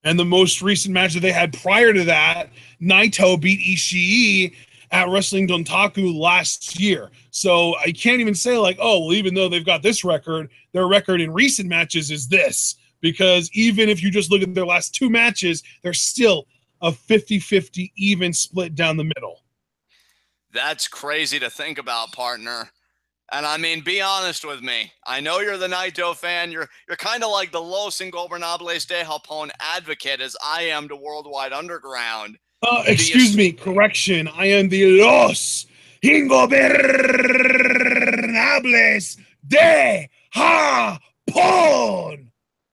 And the most recent match that they had prior to that, Naito beat Ishii at Wrestling Dontaku last year. So I can't even say like, oh, well, even though they've got this record, their record in recent matches is this. Because even if you just look at their last 2 matches, they're still a 50-50 even split down the middle. That's crazy to think about, partner. And I mean, be honest with me. I know you're the Naito fan. You're kind of like the Los Ingobernables de Japón advocate, as I am to Worldwide Underground. Excuse me, correction. I am the Los Ingobernables de Japón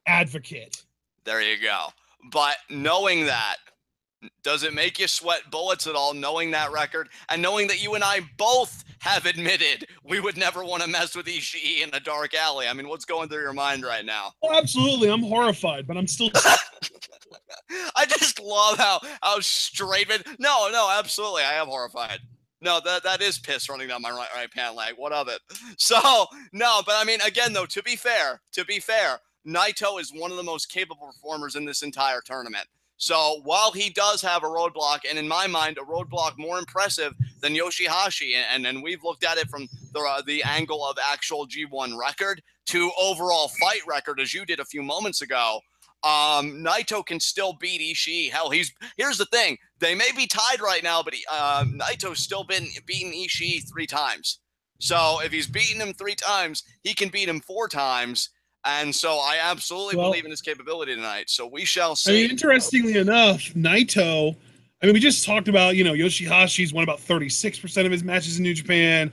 advocate. There you go. But knowing that, does it make you sweat bullets at all, knowing that record and knowing that you and I both have admitted we would never want to mess with Ishii in a dark alley? I mean, what's going through your mind right now? Oh, absolutely. I'm horrified, but I'm still... I just love how straight... No, absolutely. I am horrified. No, that is piss running down my right pant leg. What of it? So, no, but I mean, again, though, to be fair, Naito is one of the most capable performers in this entire tournament. So while he does have a roadblock, and in my mind, a roadblock more impressive than YOSHI-HASHI, and we've looked at it from the angle of actual G1 record to overall fight record, as you did a few moments ago, Naito can still beat Ishii. Hell, here's the thing. They may be tied right now, but Naito's still been beaten Ishii 3 times. So if he's beaten him 3 times, he can beat him 4 times. And so I absolutely believe in his capability tonight. So we shall see. I mean, interestingly enough, Naito, I mean, we just talked about, YOSHI-HASHI's won about 36% of his matches in New Japan,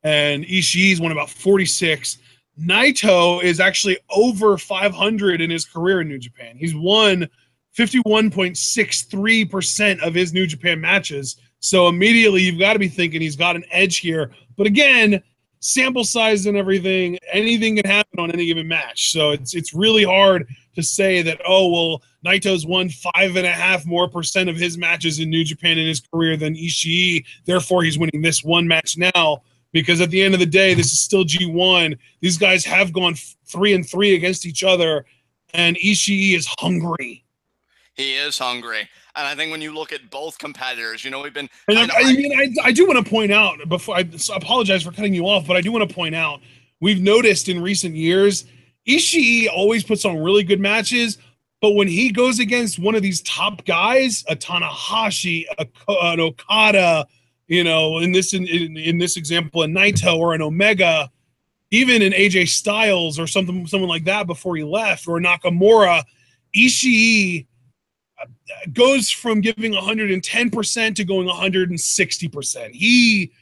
and Ishii's won about 46. Naito is actually over 500 in his career in New Japan. He's won 51.63% of his New Japan matches. So immediately you've got to be thinking he's got an edge here. But again, sample size and everything, anything can happen on any given match. So it's really hard to say that, oh, well, Naito's won 5.5% more of his matches in New Japan in his career than Ishii. Therefore, he's winning this one match now. Because at the end of the day, this is still G1. These guys have gone 3-3 against each other, and Ishii is hungry. He is hungry. And I think when you look at both competitors, we've been... I do want to point out, before I apologize for cutting you off, but I do want to point out, we've noticed in recent years, Ishii always puts on really good matches, but when he goes against one of these top guys, a Tanahashi, an Okada, in this example, a Naito or an Omega, even an AJ Styles or someone like that before he left, or Nakamura, Ishii goes from giving 110% to going 160%. He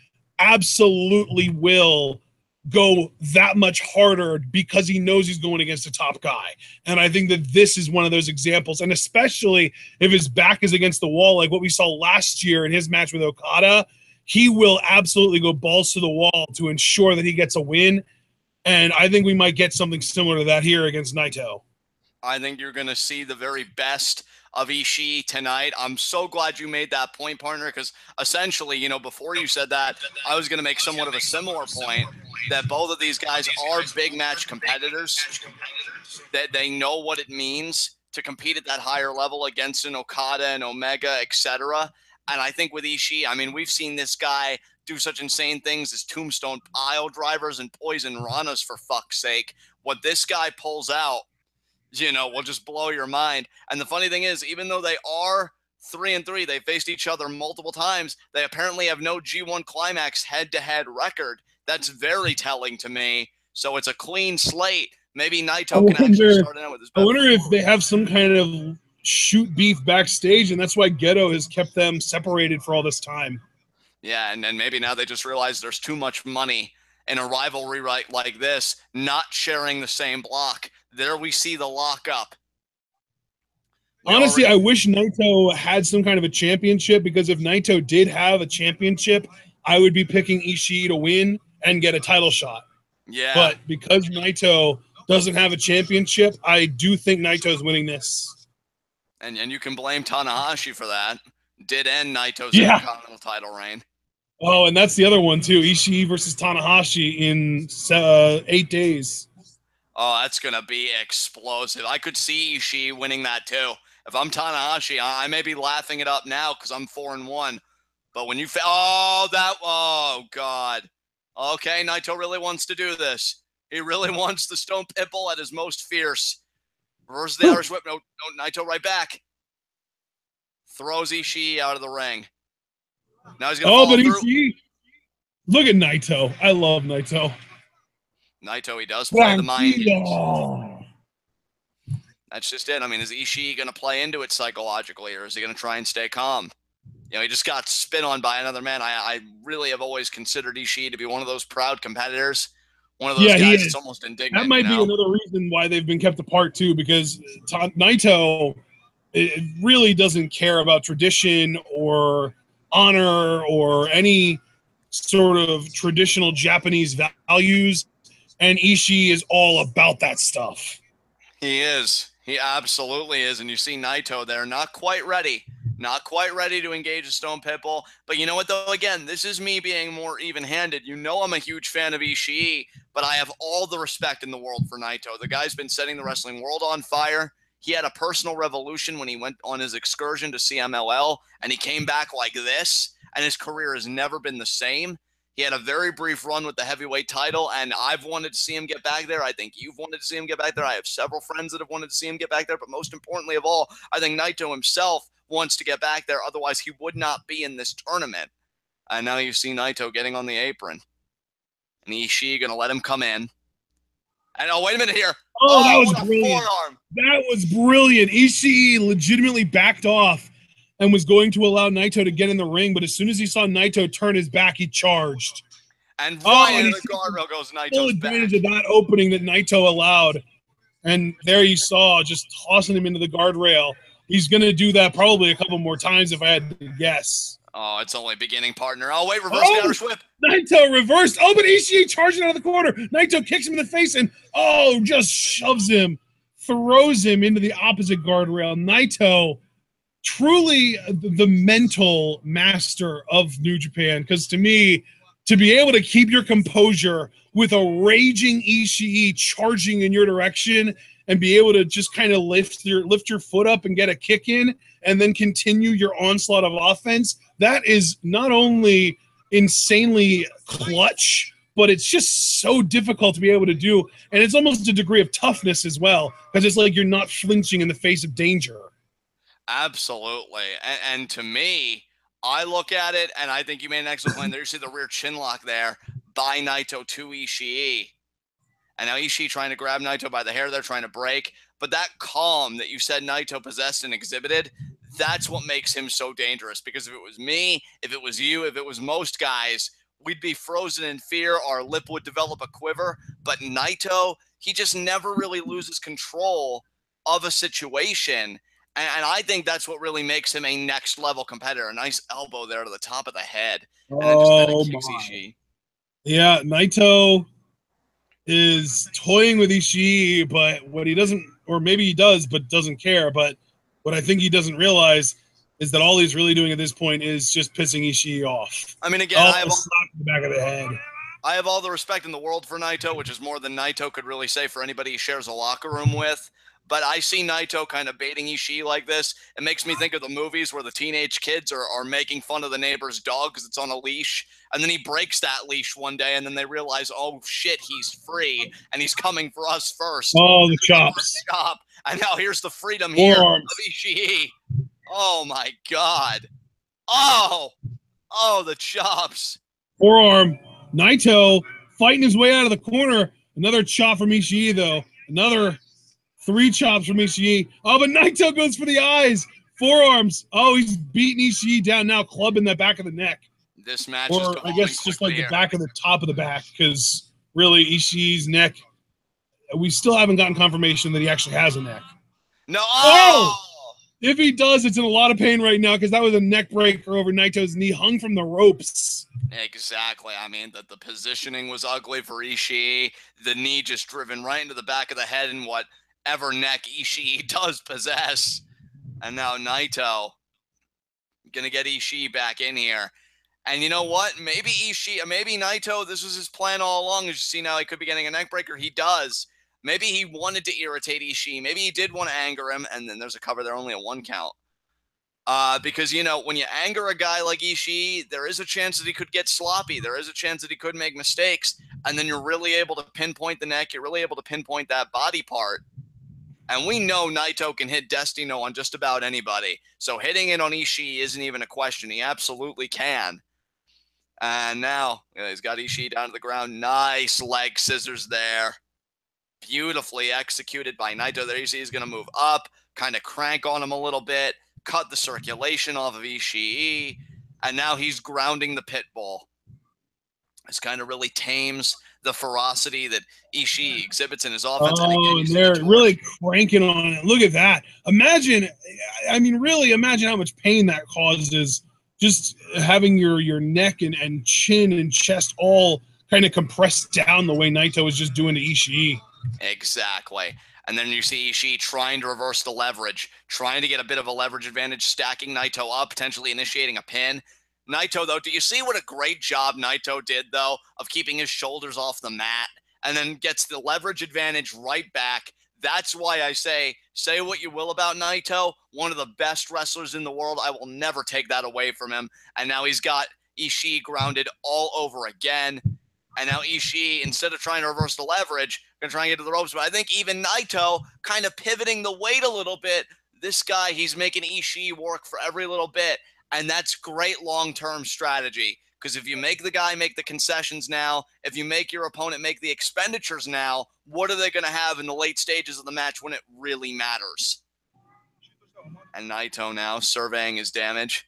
absolutely will go that much harder because he knows he's going against a top guy. And I think that this is one of those examples. And especially if his back is against the wall, like what we saw last year in his match with Okada, he will absolutely go balls to the wall to ensure that he gets a win. And I think we might get something similar to that here against Naito. I think you're going to see the very best of Ishii tonight. I'm so glad you made that point, partner, because essentially, before you said that, I was going to make somewhat of a similar point that both of these guys are big match competitors, that they know what it means to compete at that higher level against an Okada and Omega, etc. And I think with Ishii, I mean, we've seen this guy do such insane things as tombstone pile drivers and poison ranas, for fuck's sake. What this guy pulls out, will just blow your mind. And the funny thing is, even though they are 3-3, they faced each other multiple times, they apparently have no G1 Climax head-to-head record. That's very telling to me. So it's a clean slate. Maybe Naito can actually start out with his best. I wonder if they have some kind of shoot beef backstage, and that's why Goto has kept them separated for all this time. Yeah, and maybe now they just realize there's too much money in a rivalry like this, not sharing the same block. There we see the lockup. Honestly, I wish Naito had some kind of a championship, because if Naito did have a championship, I would be picking Ishii to win and get a title shot. Yeah. But because Naito doesn't have a championship, I do think Naito's winning this. And you can blame Tanahashi for that. Did end Naito's Intercontinental title reign. Oh, and that's the other one too. Ishii versus Tanahashi in 8 days. Oh, that's going to be explosive. I could see Ishii winning that too. If I'm Tanahashi, I may be laughing it up now because I'm 4-1. But when you oh God. Okay, Naito really wants to do this. He really wants the Stone Pitbull at his most fierce. Reverses the Irish Whip. No, Naito right back. Throws Ishii out of the ring. Now he's going to follow through. Ishii. Look at Naito. I love Naito. Naito, he does play the mind games. That's just it. I mean, is Ishii going to play into it psychologically, or is he going to try and stay calm? You know, he just got spit on by another man. I really have always considered Ishii to be one of those proud competitors. One of those guys that's almost indignant. That might be another reason why they've been kept apart, too, because Naito really doesn't care about tradition or honor or any sort of traditional Japanese values, and Ishii is all about that stuff. He is. He absolutely is. And you see Naito there, not quite ready to engage a Stone Pitbull. But you know what, though? Again, this is me being more even-handed. You know I'm a huge fan of Ishii, but I have all the respect in the world for Naito. The guy's been setting the wrestling world on fire. He had a personal revolution when he went on his excursion to CMLL, and he came back like this, and his career has never been the same. He had a very brief run with the heavyweight title, and I've wanted to see him get back there. I think you've wanted to see him get back there. I have several friends that have wanted to see him get back there, but most importantly of all, I think Naito himself wants to get back there. Otherwise, he would not be in this tournament. And now you see Naito getting on the apron. And Ishii going to let him come in. And oh, wait a minute here. Oh, that was brilliant. Forearm. That was brilliant. Ishii legitimately backed off and was going to allow Naito to get in the ring, but as soon as he saw Naito turn his back, he charged. And right into the guardrail goes Naito's full advantage of that opening that Naito allowed. And there you saw, just tossing him into the guardrail. He's going to do that probably a couple more times if I had to guess. Oh, it's only beginning, partner. Oh, wait, reverse the Irish Whip. Naito reversed. Oh, but Ishii charging out of the corner. Naito kicks him in the face and, just shoves him, throws him into the opposite guardrail. Naito, truly the mental master of New Japan, because to me, to be able to keep your composure with a raging Ishii charging in your direction and be able to just kind of lift your foot up and get a kick in and then continue your onslaught of offense, that is not only insanely clutch, but it's just so difficult to be able to do. And it's almost a degree of toughness as well, because it's like you're not flinching in the face of danger. Absolutely. And to me, I look at it, and I think you made an excellent point there. You see the rear chin lock there by Naito to Ishii. And now Ishii trying to grab Naito by the hair. They're trying to break. But that calm that you said Naito possessed and exhibited, that's what makes him so dangerous. Because if it was me, if it was you, if it was most guys, we'd be frozen in fear. Our lip would develop a quiver. But Naito, he just never really loses control of a situation. And I think that's what really makes him a next-level competitor. A nice elbow there to the top of the head. And then just kind of kicks Ishii. Yeah, Naito is toying with Ishii, but what he doesn't, or maybe he does, but doesn't care. But what I think he doesn't realize is that all he's really doing at this point is just pissing Ishii off. I mean, again, I have slap in the back of the head. I have all the respect in the world for Naito, which is more than Naito could really say for anybody he shares a locker room with. But I see Naito kind of baiting Ishii like this. It makes me think of the movies where the teenage kids are making fun of the neighbor's dog because it's on a leash. And then he breaks that leash one day, and then they realize, oh, shit, he's free, and he's coming for us first. Oh, the chops. And now here's the freedom here of Ishii. Oh, my God. Oh, the chops. Forearm. Naito fighting his way out of the corner. Another chop from Ishii, though. Another 3 chops from Ishii. Oh, but Naito goes for the eyes. Forearms. Oh, he's beating Ishii down now, clubbing the back of the neck. This match is or I devolving guess just like quickly the here. back of the top of the back, because really Ishii's neck, we still haven't gotten confirmation that he actually has a neck. No, Oh! If he does, it's in a lot of pain right now because that was a neck breaker over Naito's knee, hung from the ropes. Exactly. I mean, the positioning was ugly for Ishii. The knee just driven right into the back of the head in whatever neck Ishii does possess. And now Naito going to get Ishii back in here. And you know what? Maybe Ishii, maybe Naito, this was his plan all along. As you see now, he could be getting a neck breaker. He does. Maybe he wanted to irritate Ishii. Maybe he did want to anger him. And then there's a cover there, only a 1 count. Because, you know, when you anger a guy like Ishii, there is a chance that he could get sloppy. There is a chance that he could make mistakes. And then you're really able to pinpoint the neck. You're really able to pinpoint that body part. And we know Naito can hit Destino on just about anybody. So hitting it on Ishii isn't even a question. He absolutely can. And now he's got Ishii down to the ground. Nice leg scissors there. Beautifully executed by Naito. There you see he's going to move up, kind of crank on him a little bit, cut the circulation off of Ishii, and now he's grounding the pit bull. This kind of really tames the ferocity that Ishii exhibits in his offense. Oh, and they're really cranking on it. Look at that. Imagine, I mean, really imagine how much pain that causes, just having your neck and chin and chest all kind of compressed down the way Naito was just doing to Ishii. Exactly. And then you see Ishii trying to reverse the leverage, trying to get a bit of a leverage advantage, stacking Naito up, potentially initiating a pin. Naito, though, do you see what a great job Naito did, though, of keeping his shoulders off the mat and then gets the leverage advantage right back? That's why I say what you will about Naito, one of the best wrestlers in the world. I will never take that away from him. And now he's got Ishii grounded all over again. And now Ishii, instead of trying to reverse the leverage, going to try and get to the ropes. But I think even Naito kind of pivoting the weight a little bit. This guy, he's making Ishii work for every little bit. And that's great long-term strategy. Because if you make the guy make the concessions now, if you make your opponent make the expenditures now, what are they going to have in the late stages of the match when it really matters? And Naito now surveying his damage.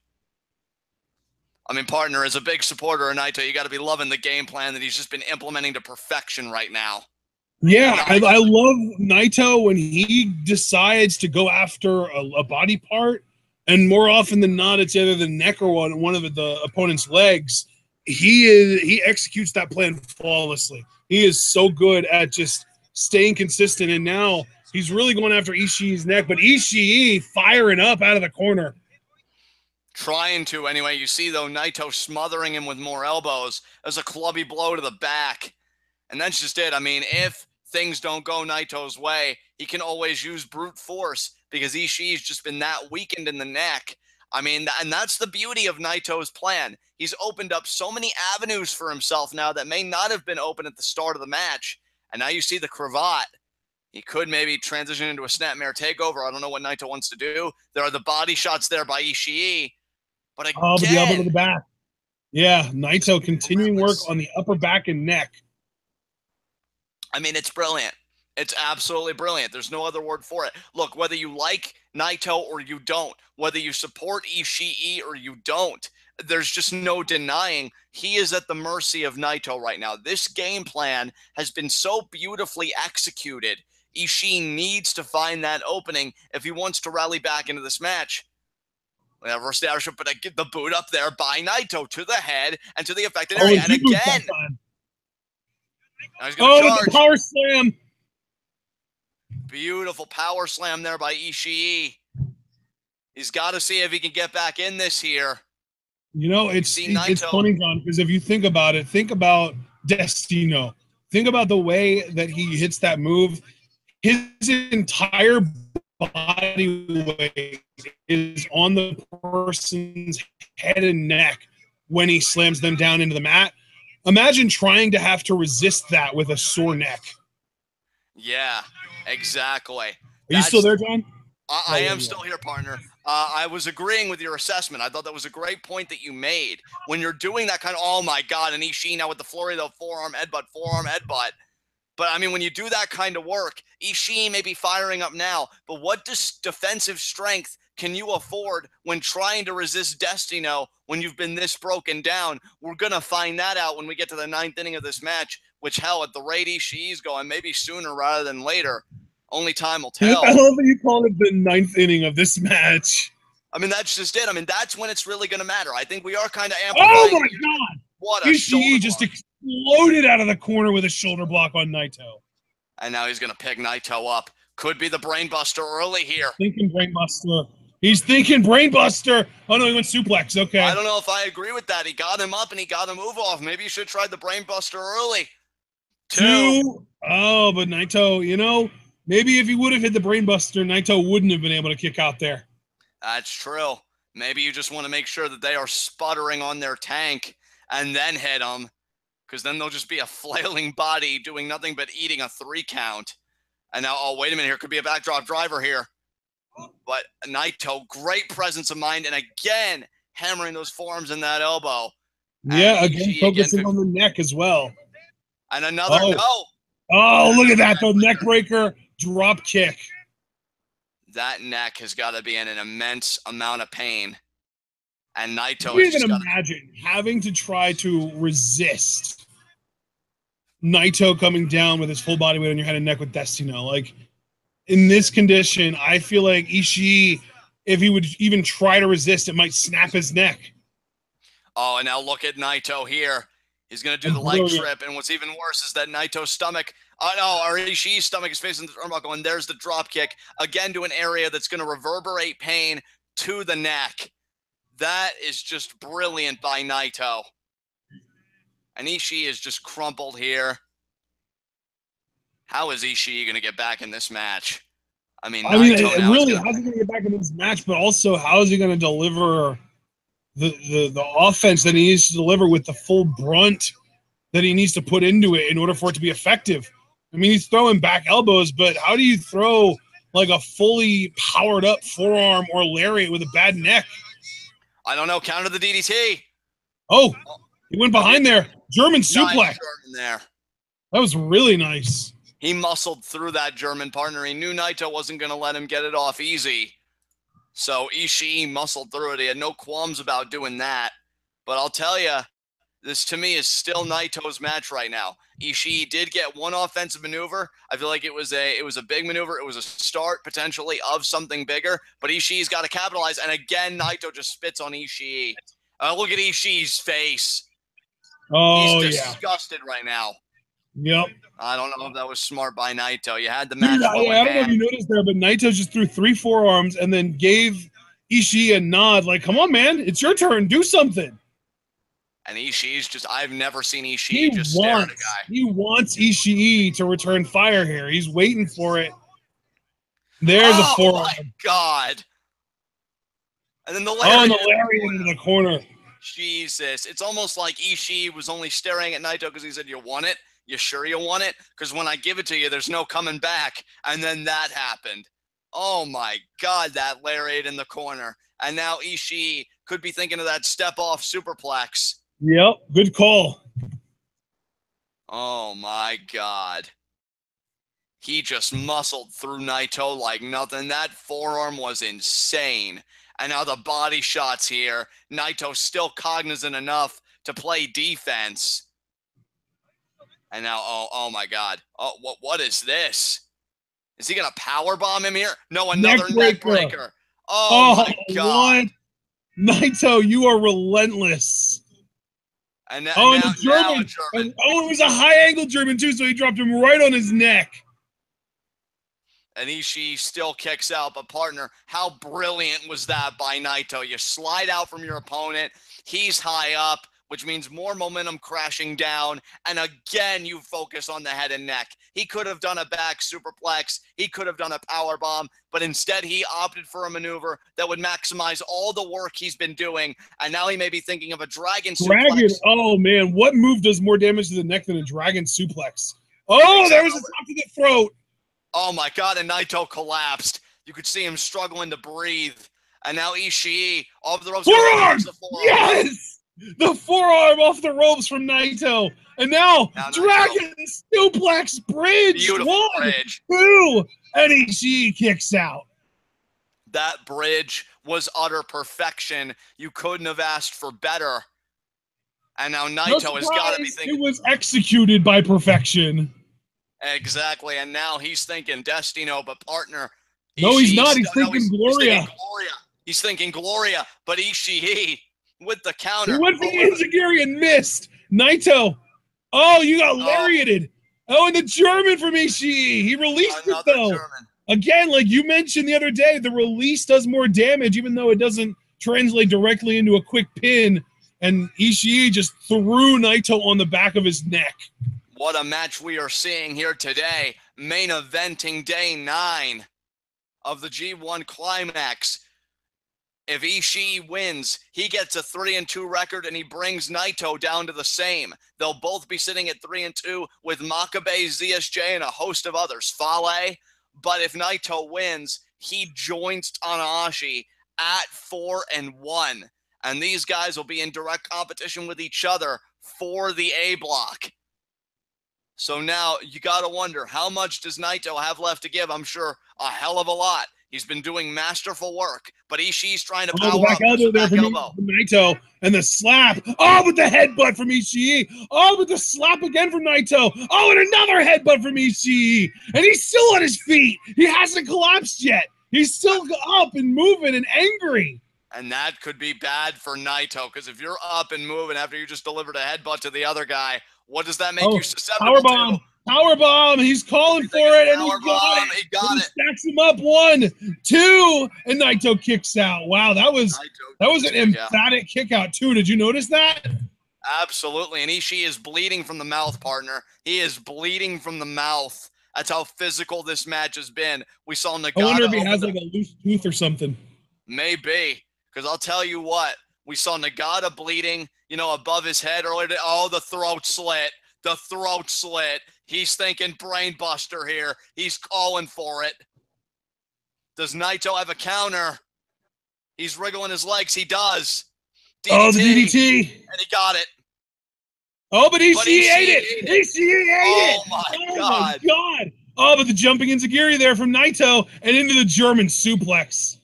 I mean, partner, as a big supporter of Naito, you got to be loving the game plan that he's just been implementing to perfection right now. Yeah, I love Naito when he decides to go after a body part, and more often than not, it's either the neck or one of the opponent's legs. He executes that plan flawlessly. He is so good at just staying consistent, and now he's really going after Ishii's neck, but Ishii firing up out of the corner. Trying to, anyway. You see, though, Naito smothering him with more elbows. There's a clubby blow to the back. And that's just it. I mean, if things don't go Naito's way, he can always use brute force because Ishii's just been that weakened in the neck. I mean, and that's the beauty of Naito's plan. He's opened up so many avenues for himself now that may not have been open at the start of the match. And now you see the cravat. He could maybe transition into a snapmare takeover. I don't know what Naito wants to do. There are the body shots there by Ishii. But again, but the elbow to the back. Yeah, Naito continuing work on the upper back and neck. I mean, it's brilliant. It's absolutely brilliant. There's no other word for it. Look, whether you like Naito or you don't, whether you support Ishii or you don't, there's just no denying he is at the mercy of Naito right now. This game plan has been so beautifully executed. Ishii needs to find that opening if he wants to rally back into this match. Reverse the Irish, but I get the boot up there by Naito to the head and to the affected area. And again, he's going to charge. The power slam. Beautiful power slam there by Ishii. He's got to see if he can get back in this here. You know, it's funny, John, because if you think about it, think about Destino. Think about the way that he hits that move. His entire body weight is on the person's head and neck when he slams them down into the mat. Imagine trying to have to resist that with a sore neck. Yeah, exactly. Are you still there, John? I am still here, partner. I was agreeing with your assessment. I thought that was a great point that you made. When you're doing that kind of, oh my God, and Ishii now with the flurry of the forearm headbutt. But, I mean, when you do that kind of work, Ishii may be firing up now, but what defensive strength can you afford when trying to resist Destino when you've been this broken down? We're going to find that out when we get to the 9th inning of this match, which, hell, at the rate Ishii's going, maybe sooner rather than later. Only time will tell. I love that you called it the 9th inning of this match. I mean, that's just it. I mean, that's when it's really going to matter. I think we are kind of amplifying. Oh, my God. What a Ishii just exploded out of the corner with a shoulder block on Naito. And now he's going to pick Naito up. Could be the brainbuster early here. Thinking brainbuster. He's thinking brainbuster. Oh, no, he went suplex. Okay. I don't know if I agree with that. He got him up and he got a move off. Maybe you should try the brainbuster early. 2. Oh, but Naito, you know, maybe if he would have hit the brainbuster, Naito wouldn't have been able to kick out there. That's true. Maybe you just want to make sure that they are sputtering on their tank and then hit them, because then they'll just be a flailing body doing nothing but eating a 3 count. And now, oh, wait a minute, here could be a backdrop driver here. But Naito, great presence of mind, and again, hammering those forearms in that elbow. Yeah, again, focusing on the neck as well. And another, Oh, look at that, the neck breaker drop kick. That neck has got to be in an immense amount of pain. And Naito is just imagine having to try to resist Naito coming down with his full body weight on your head and neck with Destino. Like, in this condition, I feel like Ishii, if he would even try to resist, it might snap his neck. Oh, and now look at Naito here. He's going to do the leg trip, and what's even worse is that Naito's stomach, or Ishii's stomach is facing the turnbuckle, and there's the drop kick, again to an area that's going to reverberate pain to the neck. That is just brilliant by Naito. And Ishii is just crumpled here. How is Ishii going to get back in this match? I mean, really, how's he going to get back in this match? But also, how is he going to deliver the offense that he needs to deliver with the full brunt that he needs to put into it in order for it to be effective? I mean, he's throwing back elbows, but how do you throw like a fully powered up forearm or lariat with a bad neck? I don't know. Counter the DDT. Oh, he went behind there. German suplex. There. That was really nice. He muscled through that German partner. He knew Naito wasn't going to let him get it off easy. So Ishii muscled through it. He had no qualms about doing that. But I'll tell you, this to me is still Naito's match right now. Ishii did get one offensive maneuver. I feel like it was a big maneuver. It was a start potentially of something bigger. But Ishii's got to capitalize. And again, Naito just spits on Ishii. Look at Ishii's face. Oh, he's disgusted right now. Yep. I don't know if that was smart by Naito. You had the match. I don't know if you noticed there, but Naito just threw 3 forearms and then gave Ishii a nod like, come on, man, it's your turn. Do something. And Ishii's just, I've never seen Ishii stare at a guy. He wants Ishii to return fire here. He's waiting for it. There's a forearm. Oh, my God. And then the lariat into the corner. Jesus. It's almost like Ishii was only staring at Naito because he said, you want it? You sure you want it? Because when I give it to you, there's no coming back. And then that happened. Oh, my God, that lariat in the corner. And now Ishii could be thinking of that step-off superplex. Yep, good call. Oh, my God. He just muscled through Naito like nothing. That forearm was insane. And now the body shots here. Naito's still cognizant enough to play defense. And now, oh my God. Oh, what is this? Is he going to powerbomb him here? No, another neck breaker. Oh, my God. What? Naito, you are relentless. And now, the German. And, it was a high-angle German, too, so he dropped him right on his neck. And Ishii still kicks out, but partner, how brilliant was that by Naito? You slide out from your opponent. He's high up, which means more momentum crashing down. And again, you focus on the head and neck. He could have done a back superplex. He could have done a power bomb, but instead he opted for a maneuver that would maximize all the work he's been doing. And now he may be thinking of a dragon suplex. Oh, man. What move does more damage to the neck than a dragon suplex? Oh, there was a top to the throat. Oh, my God, and Naito collapsed. You could see him struggling to breathe. And now Ishii, off the ropes. Forearm! Yes! The forearm off the ropes from Naito. And now Dragon Suplex Bridge. Beautiful 1, bridge. 2, and Ishii kicks out. That bridge was utter perfection. You couldn't have asked for better. And now Naito has got to be thinking. It was executed by perfection. Exactly. And now he's thinking Destino, but partner. No, he's not. He's thinking Gloria. He's thinking Gloria, but Ishii with the counter. He went for the Enziguri and missed. Naito. Oh, you got lariated. Oh, and the German from Ishii. He released it, though. German. Again, like you mentioned the other day, the release does more damage, even though it doesn't translate directly into a quick pin. And Ishii just threw Naito on the back of his neck. What a match we are seeing here today. Main eventing day 9 of the G1 Climax. If Ishii wins, he gets a 3-2 record and he brings Naito down to the same. They'll both be sitting at 3-2 with Makabe, ZSJ, and a host of others. Fale. But if Naito wins, he joins Tanahashi at 4-1. And these guys will be in direct competition with each other for the A block. So now you got to wonder, how much does Naito have left to give? I'm sure a hell of a lot. He's been doing masterful work, but Ishii's trying to power up. Back elbow from Naito, and the slap. Oh, with the headbutt from Ishii. Oh, with the slap again from Naito. Oh, and another headbutt from Ishii. And he's still on his feet. He hasn't collapsed yet. He's still up and moving and angry. And that could be bad for Naito, because if you're up and moving after you just delivered a headbutt to the other guy, what does that make you susceptible to? Powerbomb. He's calling for it, and he got it. He stacks him up. 1, 2, and Naito kicks out. Wow, that was an emphatic kick out too. Did you notice that? Absolutely. And Ishii is bleeding from the mouth, partner. He is bleeding from the mouth. That's how physical this match has been. We saw Nagata. I wonder if he has like a loose tooth or something. Maybe, because I'll tell you what. We saw Nagata bleeding, above his head earlier. Oh, the throat slit. The throat slit. He's thinking brain buster here. He's calling for it. Does Naito have a counter? He's wriggling his legs. He does. DDT, oh, the DDT. And he got it. Oh, but Ishii ate it. Ishii ate it. My God. Oh, but the jumping Enziguri there from Naito and into the German suplex.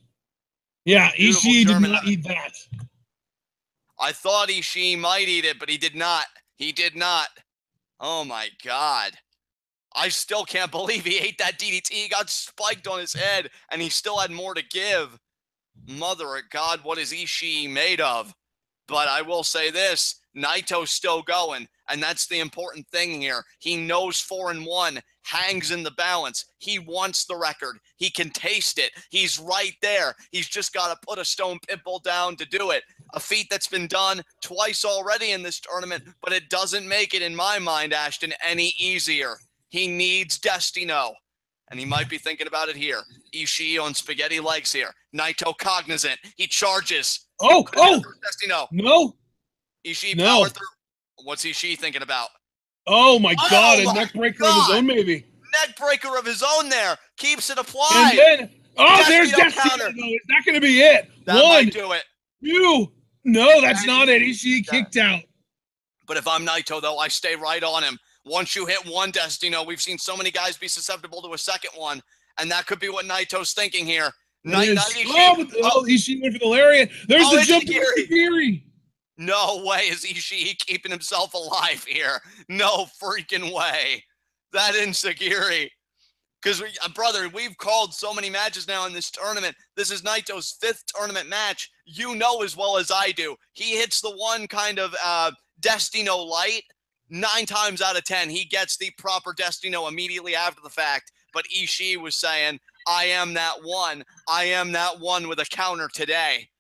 Yeah, beautiful Ishii did not eat that. I thought Ishii might eat it, but he did not. He did not. Oh, my God. I still can't believe he ate that DDT. He got spiked on his head, and he still had more to give. Mother of God, what is Ishii made of? But I will say this, Naito's still going, and that's the important thing here. He knows 4-1 hangs in the balance. He wants the record. He can taste it. He's right there. He's just got to put a stone pitbull down to do it. A feat that's been done twice already in this tournament, but it doesn't make it, in my mind, Ashton, any easier. He needs Destino, and he might be thinking about it here. Ishii on spaghetti legs here. Naito cognizant. He charges. Oh! Destino. No. Ishii power through. What's Ishii thinking about? Oh, my God. A neck breaker of his own, maybe. Neck breaker of his own there. Keeps it applied. And then, there's Destino. Is that going to be it? That might do it. 2. No, that's not it. Ishii kicked out. But if I'm Naito, though, I stay right on him. Once you hit one Destino, we've seen so many guys be susceptible to a second one, and that could be what Naito's thinking here. Ishii went for the lariat. There's the jump Enziguri. No way is Ishii keeping himself alive here. No freaking way. That Enziguri. Because, brother, we've called so many matches now in this tournament. This is Naito's 5th tournament match. You know as well as I do. He hits the one kind of Destino light. 9 times out of 10, he gets the proper Destino immediately after the fact. But Ishii was saying, I am that one. I am that one with a counter today.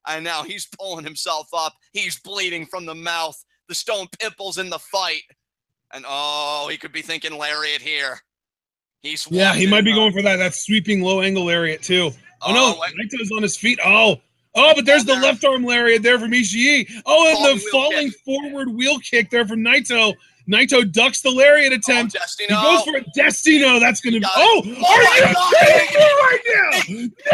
And now he's pulling himself up. He's bleeding from the mouth. The stone pimples in the fight. And, he could be thinking lariat here. He might be going for that sweeping low-angle lariat, too. Oh, no, Naito's on his feet. But there's the left arm lariat there from Ishii. Oh, and the falling forward wheel kick there from Naito. Naito ducks the lariat attempt. He goes for a Destino. That's going to be. Oh my God! Right now!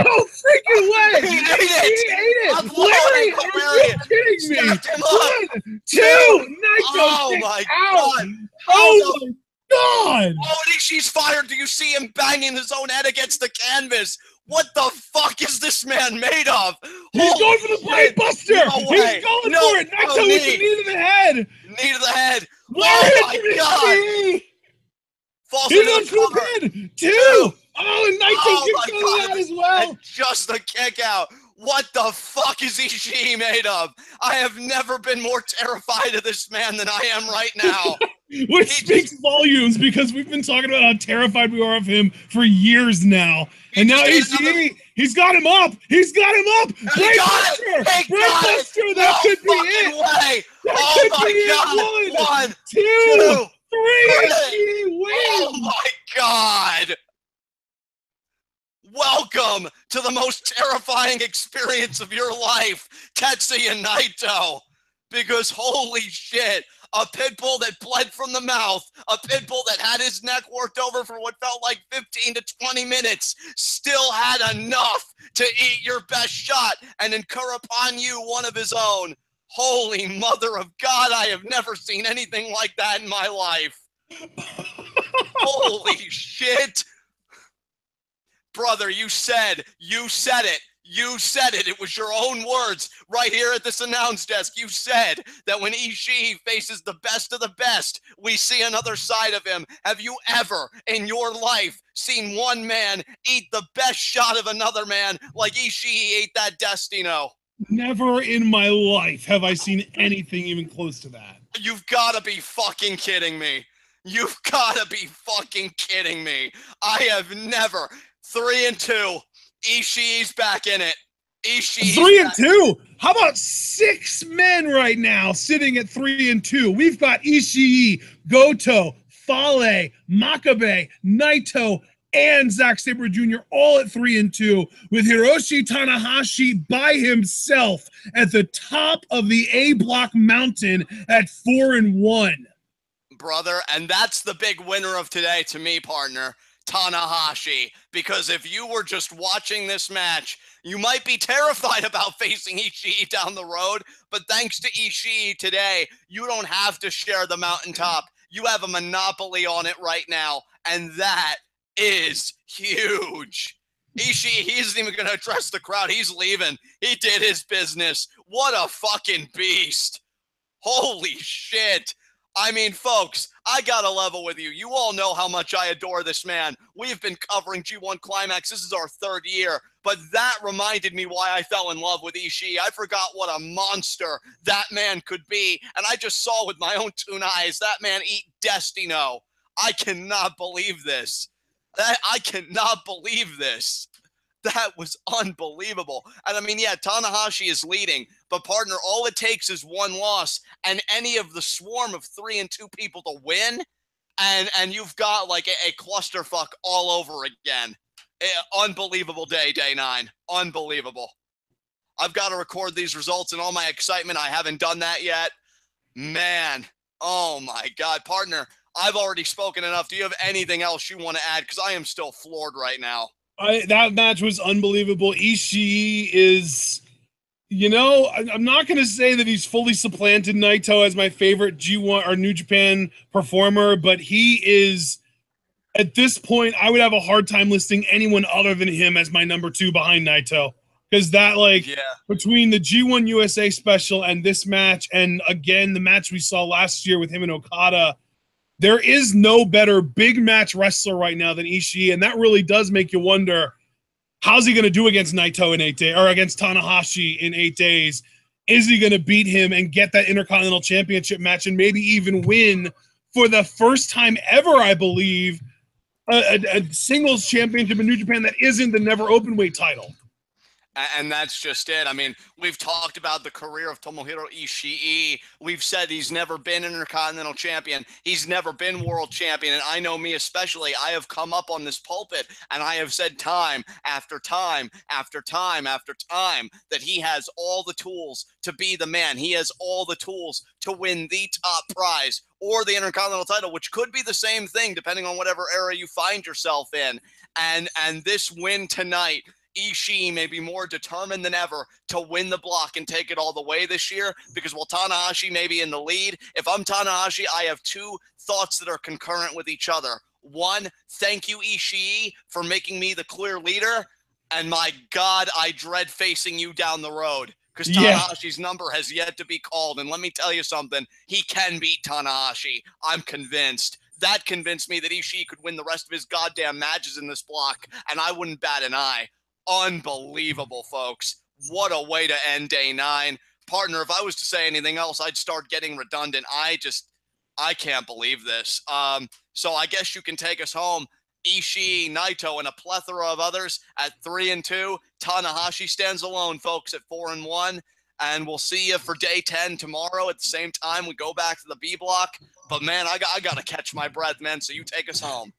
No freaking way! He ate it! Larry, are you kidding me? 1, 2, Naito my out! God! Oh my God! Oh, Ishii's fired. Do you see him banging his own head against the canvas? What the fuck is this man made of? He's going for the Brain Buster! He's going for it! Naito with the knee to the head! Knee to the head! Oh my God! Falls He's into the cover. Pin. 2! Oh, and Naito gets on that as well! And just a kick out. What the fuck is Ishii made of? I have never been more terrified of this man than I am right now. Which speaks volumes, because we've been talking about how terrified we are of him for years now. And now Ishii, he's got him up! He's got him up! Brainbuster! Brainbuster! That could be it! Way. That could be it! 1, 2, 3! Ishii wins! Oh my God! Welcome to the most terrifying experience of your life, Tetsuya Naito. Because holy shit, a pit bull that bled from the mouth, a pit bull that had his neck worked over for what felt like 15 to 20 minutes, still had enough to eat your best shot and incur upon you one of his own. Holy mother of God, I have never seen anything like that in my life. Holy shit. Brother, you said it. You said it. It was your own words right here at this announce desk. You said that when Ishii faces the best of the best, we see another side of him. Have you ever in your life seen one man eat the best shot of another man like Ishii ate that Destino? Never in my life have I seen anything even close to that. You've got to be fucking kidding me. You've got to be fucking kidding me. I have never... 3-2. Ishii's back in it. Ishii 3-2. How about 6 men right now sitting at 3-2? We've got Ishii, Goto, Fale, Makabe, Naito, and Zack Sabre Jr. all at 3-2, with Hiroshi Tanahashi by himself at the top of the A block mountain at 4-1. Brother, and that's the big winner of today to me, partner. Tanahashi, because if you were just watching this match, you might be terrified about facing Ishii down the road, but thanks to Ishii today, you don't have to share the mountaintop. You have a monopoly on it right now, and that is huge. Ishii, he isn't even going to address the crowd. He's leaving. He did his business. What a fucking beast. Holy shit. I mean, folks, I gotta level with you. You all know how much I adore this man. We've been covering G1 Climax. This is our 3rd year. But that reminded me why I fell in love with Ishii. I forgot what a monster that man could be. And I just saw with my own 2 eyes that man eat Destino. I cannot believe this. I cannot believe this. That was unbelievable. And I mean, yeah, Tanahashi is leading, but partner, all it takes is 1 loss and any of the swarm of 3-2 people to win, and you've got like a clusterfuck all over again. Unbelievable day 9. Unbelievable. I've got to record these results in all my excitement. I haven't done that yet. Man, oh my God, partner, I've already spoken enough. Do you have anything else you want to add? Because I am still floored right now. That match was unbelievable. Ishii is, you know, I'm not going to say that he's fully supplanted Naito as my favorite G1 or New Japan performer, but he is, at this point, I would have a hard time listing anyone other than him as my number 2 behind Naito. Because that, like, between the G1 USA special and this match, and again, the match we saw last year with him and Okada, there is no better big match wrestler right now than Ishii, and that really does make you wonder, how's he going to do against Naito in 8 days, or against Tanahashi in 8 days? Is he going to beat him and get that Intercontinental Championship match and maybe even win for the first time ever, I believe, a singles championship in New Japan that isn't the never openweight title? And that's just it. I mean, we've talked about the career of Tomohiro Ishii. We've said he's never been Intercontinental Champion. He's never been World Champion. And I know me especially, I have come up on this pulpit and I have said time after time after time after time that he has all the tools to be the man. He has all the tools to win the top prize or the Intercontinental title, which could be the same thing depending on whatever era you find yourself in. And this win tonight, Ishii may be more determined than ever to win the block and take it all the way this year, because while Tanahashi may be in the lead, if I'm Tanahashi, I have two thoughts that are concurrent with each other. One, thank you, Ishii, for making me the clear leader. And my God, I dread facing you down the road, because Tanahashi's number has yet to be called. And let me tell you something, he can beat Tanahashi. I'm convinced. That convinced me that Ishii could win the rest of his goddamn matches in this block, and I wouldn't bat an eye. Unbelievable, folks. What a way to end day 9. Partner, if I was to say anything else, I'd start getting redundant. I can't believe this. So I guess you can take us home. Ishii, Naito, and a plethora of others at 3-2. Tanahashi stands alone, folks, at 4-1. And we'll see you for day 10 tomorrow at the same time. We go back to the B block. But, man, I got to catch my breath, man, so you take us home.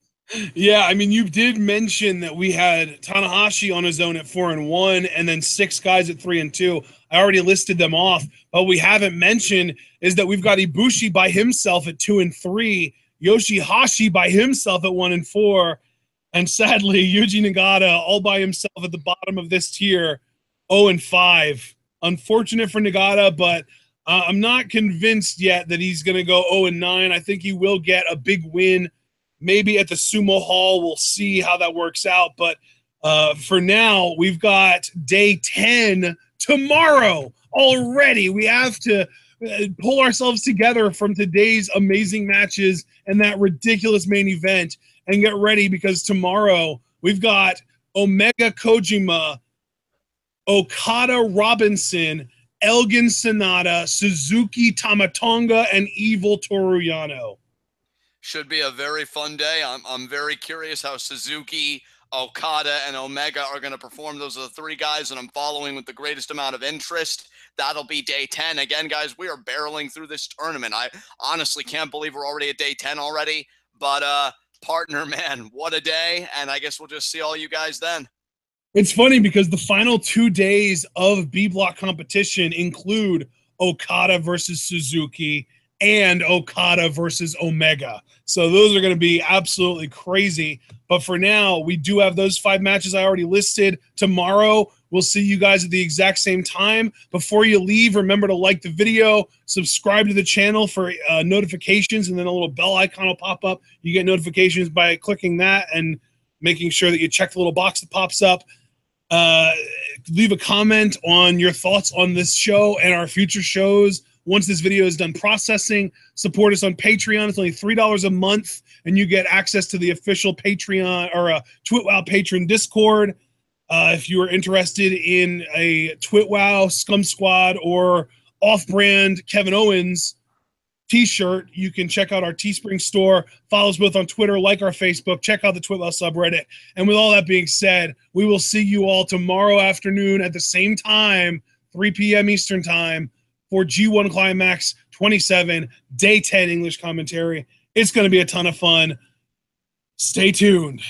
Yeah, I mean, you did mention that we had Tanahashi on his own at 4-1 and then 6 guys at 3-2. I already listed them off. But we haven't mentioned is that we've got Ibushi by himself at 2-3, YOSHI-HASHI by himself at 1-4, and sadly, Yuji Nagata all by himself at the bottom of this tier, 0-5. Unfortunate for Nagata, but I'm not convinced yet that he's going to go 0-9. I think he will get a big win. Maybe at the Sumo Hall, we'll see how that works out. But for now, we've got day 10 tomorrow already. We have to pull ourselves together from today's amazing matches and that ridiculous main event and get ready, because tomorrow we've got Omega Kojima, Okada Robinson, Elgin Sonata, Suzuki Tamatonga, and Evil Toru Yano. Should be a very fun day. I'm very curious how Suzuki, Okada, and Omega are going to perform. Those are the 3 guys that I'm following with the greatest amount of interest. That'll be day 10. Again, guys, we are barreling through this tournament. I honestly can't believe we're already at day 10 already. But, partner, man, what a day. And I guess we'll just see all you guys then. It's funny because the final 2 days of B block competition include Okada versus Suzuki and Okada versus Omega. So those are going to be absolutely crazy. But for now, we do have those 5 matches I already listed. Tomorrow, we'll see you guys at the exact same time. Before you leave, remember to like the video, subscribe to the channel for notifications, and then a little bell icon will pop up. You get notifications by clicking that and making sure that you check the little box that pops up. Leave a comment on your thoughts on this show and our future shows. Once this video is done processing, support us on Patreon. It's only $3 a month, and you get access to the official Patreon or TwitWow patron Discord. If you are interested in a TwitWow, Scum Squad, or off-brand Kevin Owens t-shirt, you can check out our Teespring store. Follow us both on Twitter, like our Facebook, check out the TwitWow subreddit. And with all that being said, we will see you all tomorrow afternoon at the same time, 3 p.m. Eastern Time, for G1 Climax 27, Day 10 English commentary. It's going to be a ton of fun. Stay tuned.